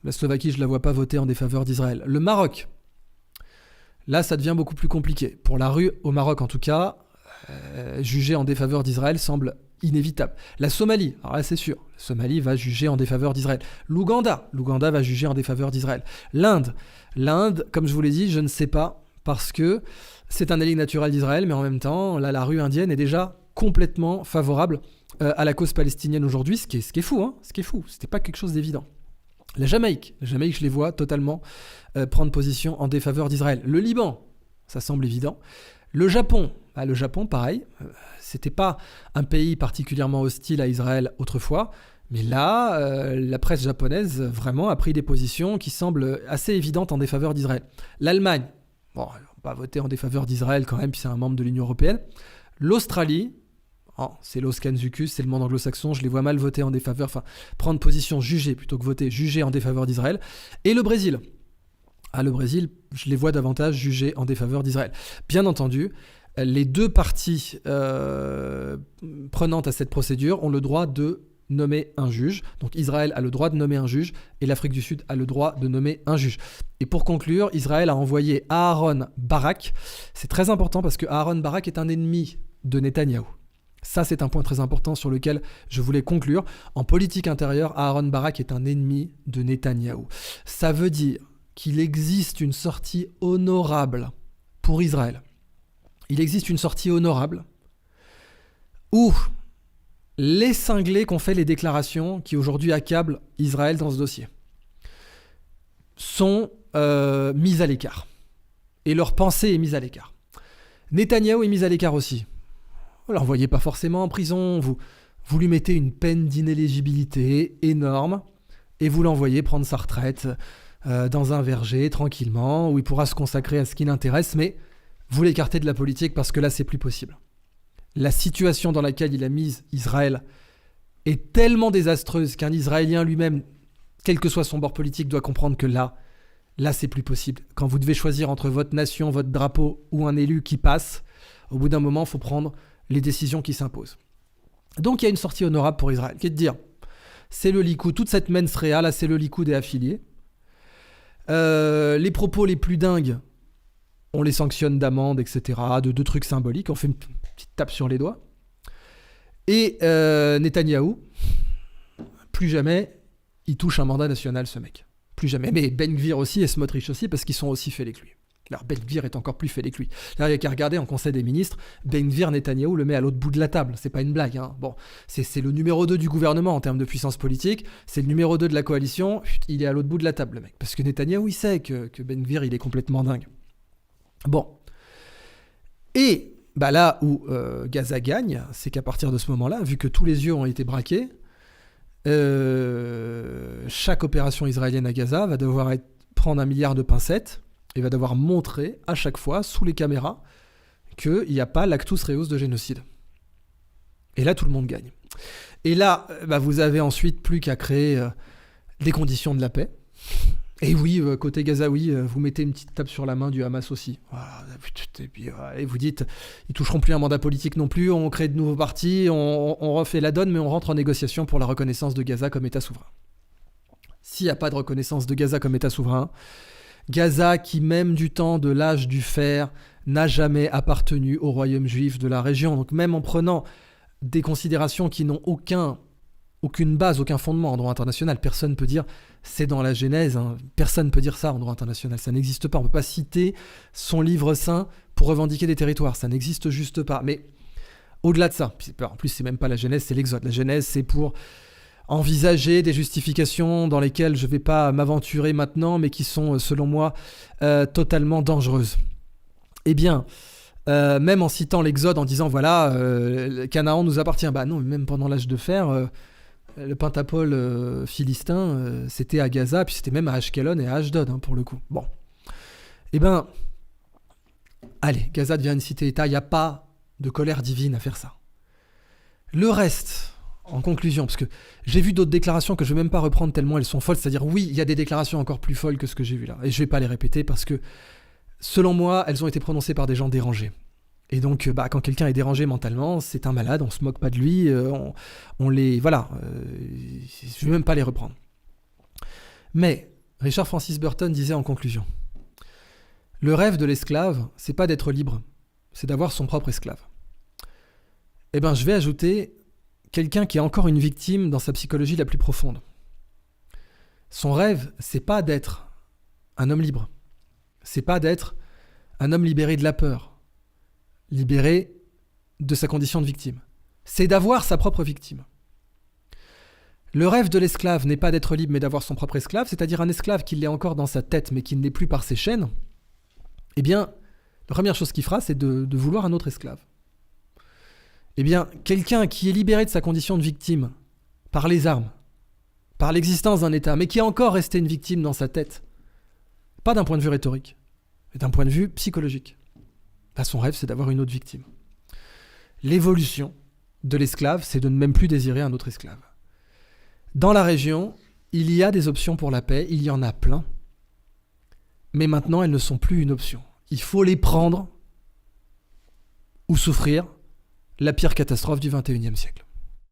La Slovaquie, je ne la vois pas voter en défaveur d'Israël. Le Maroc. Là, ça devient beaucoup plus compliqué. Pour la rue, au Maroc en tout cas, juger en défaveur d'Israël semble inévitable. La Somalie, alors là c'est sûr, la Somalie va juger en défaveur d'Israël. L'Ouganda va juger en défaveur d'Israël. L'Inde, comme je vous l'ai dit, je ne sais pas, parce que c'est un allié naturel d'Israël, mais en même temps, là, la rue indienne est déjà complètement favorable à la cause palestinienne aujourd'hui, ce qui est fou, hein, ce qui est fou. C'était pas quelque chose d'évident. La Jamaïque, je les vois totalement prendre position en défaveur d'Israël. Le Liban, ça semble évident. Le Japon, pareil, c'était pas un pays particulièrement hostile à Israël autrefois, mais là, la presse japonaise vraiment a pris des positions qui semblent assez évidentes en défaveur d'Israël. L'Allemagne, bon, on va voter en défaveur d'Israël quand même, puis c'est un membre de l'Union européenne. L'Australie, c'est l'Oscanzucus, c'est le monde anglo-saxon, je les vois mal voter en défaveur, enfin prendre position, juger plutôt que voter, juger en défaveur d'Israël. Et le Brésil. Le Brésil, je les vois davantage juger en défaveur d'Israël. Bien entendu, les deux parties prenantes à cette procédure ont le droit de nommer un juge. Donc Israël a le droit de nommer un juge et l'Afrique du Sud a le droit de nommer un juge. Et pour conclure, Israël a envoyé Aaron Barak. C'est très important parce que Aaron Barak est un ennemi de Netanyahou. Ça, c'est un point très important sur lequel je voulais conclure. En politique intérieure, Aaron Barak est un ennemi de Netanyahou. Ça veut dire qu'il existe une sortie honorable pour Israël. Il existe une sortie honorable où les cinglés qui ont fait les déclarations qui aujourd'hui accablent Israël dans ce dossier sont mis à l'écart. Et leur pensée est mise à l'écart. Netanyahou est mis à l'écart aussi. Vous ne l'envoyez pas forcément en prison, vous lui mettez une peine d'inéligibilité énorme et vous l'envoyez prendre sa retraite dans un verger tranquillement où il pourra se consacrer à ce qui l'intéresse, mais vous l'écartez de la politique parce que là c'est plus possible. La situation dans laquelle il a mis Israël est tellement désastreuse qu'un Israélien lui-même, quel que soit son bord politique, doit comprendre que là c'est plus possible. Quand vous devez choisir entre votre nation, votre drapeau ou un élu qui passe, au bout d'un moment il faut prendre les décisions qui s'imposent. Donc il y a une sortie honorable pour Israël, qui est de dire, c'est le Likoud, toute cette mensréa, là c'est le Likoud et affiliés. Les propos les plus dingues, on les sanctionne d'amende, etc., de trucs symboliques, on fait une petite tape sur les doigts. Et Netanyahou, plus jamais, il touche un mandat national, ce mec. Plus jamais. Mais Ben Gvir aussi et Smotrich aussi, parce qu'ils sont aussi fêlés que lui. Alors Ben Gvir est encore plus fêlé que lui. Là, il y a qu'à regarder en Conseil des ministres, Ben Gvir, Netanyahou le met à l'autre bout de la table. C'est pas une blague. Hein. Bon, c'est le numéro 2 du gouvernement en termes de puissance politique. C'est le numéro 2 de la coalition. Il est à l'autre bout de la table, le mec. Parce que Netanyahou, il sait que Ben Gvir, il est complètement dingue. Bon. Et là où Gaza gagne, c'est qu'à partir de ce moment-là, vu que tous les yeux ont été braqués, chaque opération israélienne à Gaza va devoir prendre 1 milliard de pincettes et va devoir montrer à chaque fois, sous les caméras, qu'il n'y a pas l'actus reus de génocide. Et là, tout le monde gagne. Et là, vous avez ensuite plus qu'à créer des conditions de la paix. Et oui, côté gazaoui, vous mettez une petite tape sur la main du Hamas aussi. Voilà. Et puis, et vous dites, ils toucheront plus un mandat politique non plus, on crée de nouveaux partis, on refait la donne, mais on rentre en négociation pour la reconnaissance de Gaza comme État souverain. S'il n'y a pas de reconnaissance de Gaza comme État souverain, Gaza, qui même du temps de l'âge du fer, n'a jamais appartenu au royaume juif de la région. Donc même en prenant des considérations qui n'ont aucune base, aucun fondement en droit international, personne ne peut dire c'est dans la Genèse, hein. Personne ne peut dire ça en droit international, ça n'existe pas. On ne peut pas citer son livre saint pour revendiquer des territoires, ça n'existe juste pas. Mais au-delà de ça, en plus c'est même pas la Genèse, c'est l'Exode. La Genèse, c'est pour envisager des justifications dans lesquelles je ne vais pas m'aventurer maintenant, mais qui sont, selon moi, totalement dangereuses. Eh bien, même en citant l'Exode, en disant, voilà, Canaan nous appartient. Non, même pendant l'âge de fer, Le pentapôle philistin, c'était à Gaza, puis c'était même à Ashkelon et à Ashdod, hein, pour le coup. Bon. Eh ben, allez, Gaza devient une cité-État, il n'y a pas de colère divine à faire ça. Le reste, en conclusion, parce que j'ai vu d'autres déclarations que je ne vais même pas reprendre tellement elles sont folles, c'est-à-dire oui, il y a des déclarations encore plus folles que ce que j'ai vu là, et je ne vais pas les répéter parce que, selon moi, elles ont été prononcées par des gens dérangés. Et donc, quand quelqu'un est dérangé mentalement, c'est un malade, on se moque pas de lui, on les... Voilà, je vais même pas les reprendre. Mais, Richard Francis Burton disait en conclusion, le rêve de l'esclave, c'est pas d'être libre, c'est d'avoir son propre esclave. Eh bien, je vais ajouter quelqu'un qui est encore une victime dans sa psychologie la plus profonde. Son rêve, c'est pas d'être un homme libre. C'est pas d'être un homme libéré de la peur, libéré de sa condition de victime. C'est d'avoir sa propre victime. Le rêve de l'esclave n'est pas d'être libre mais d'avoir son propre esclave, c'est-à-dire un esclave qui l'est encore dans sa tête mais qui ne l'est plus par ses chaînes. Eh bien, la première chose qu'il fera, c'est de vouloir un autre esclave. Eh bien, quelqu'un qui est libéré de sa condition de victime par les armes, par l'existence d'un État, mais qui est encore resté une victime dans sa tête, pas d'un point de vue rhétorique, mais d'un point de vue psychologique, son rêve, c'est d'avoir une autre victime. L'évolution de l'esclave, c'est de ne même plus désirer un autre esclave. Dans la région, il y a des options pour la paix, il y en a plein, mais maintenant, elles ne sont plus une option. Il faut les prendre ou souffrir la pire catastrophe du XXIe siècle.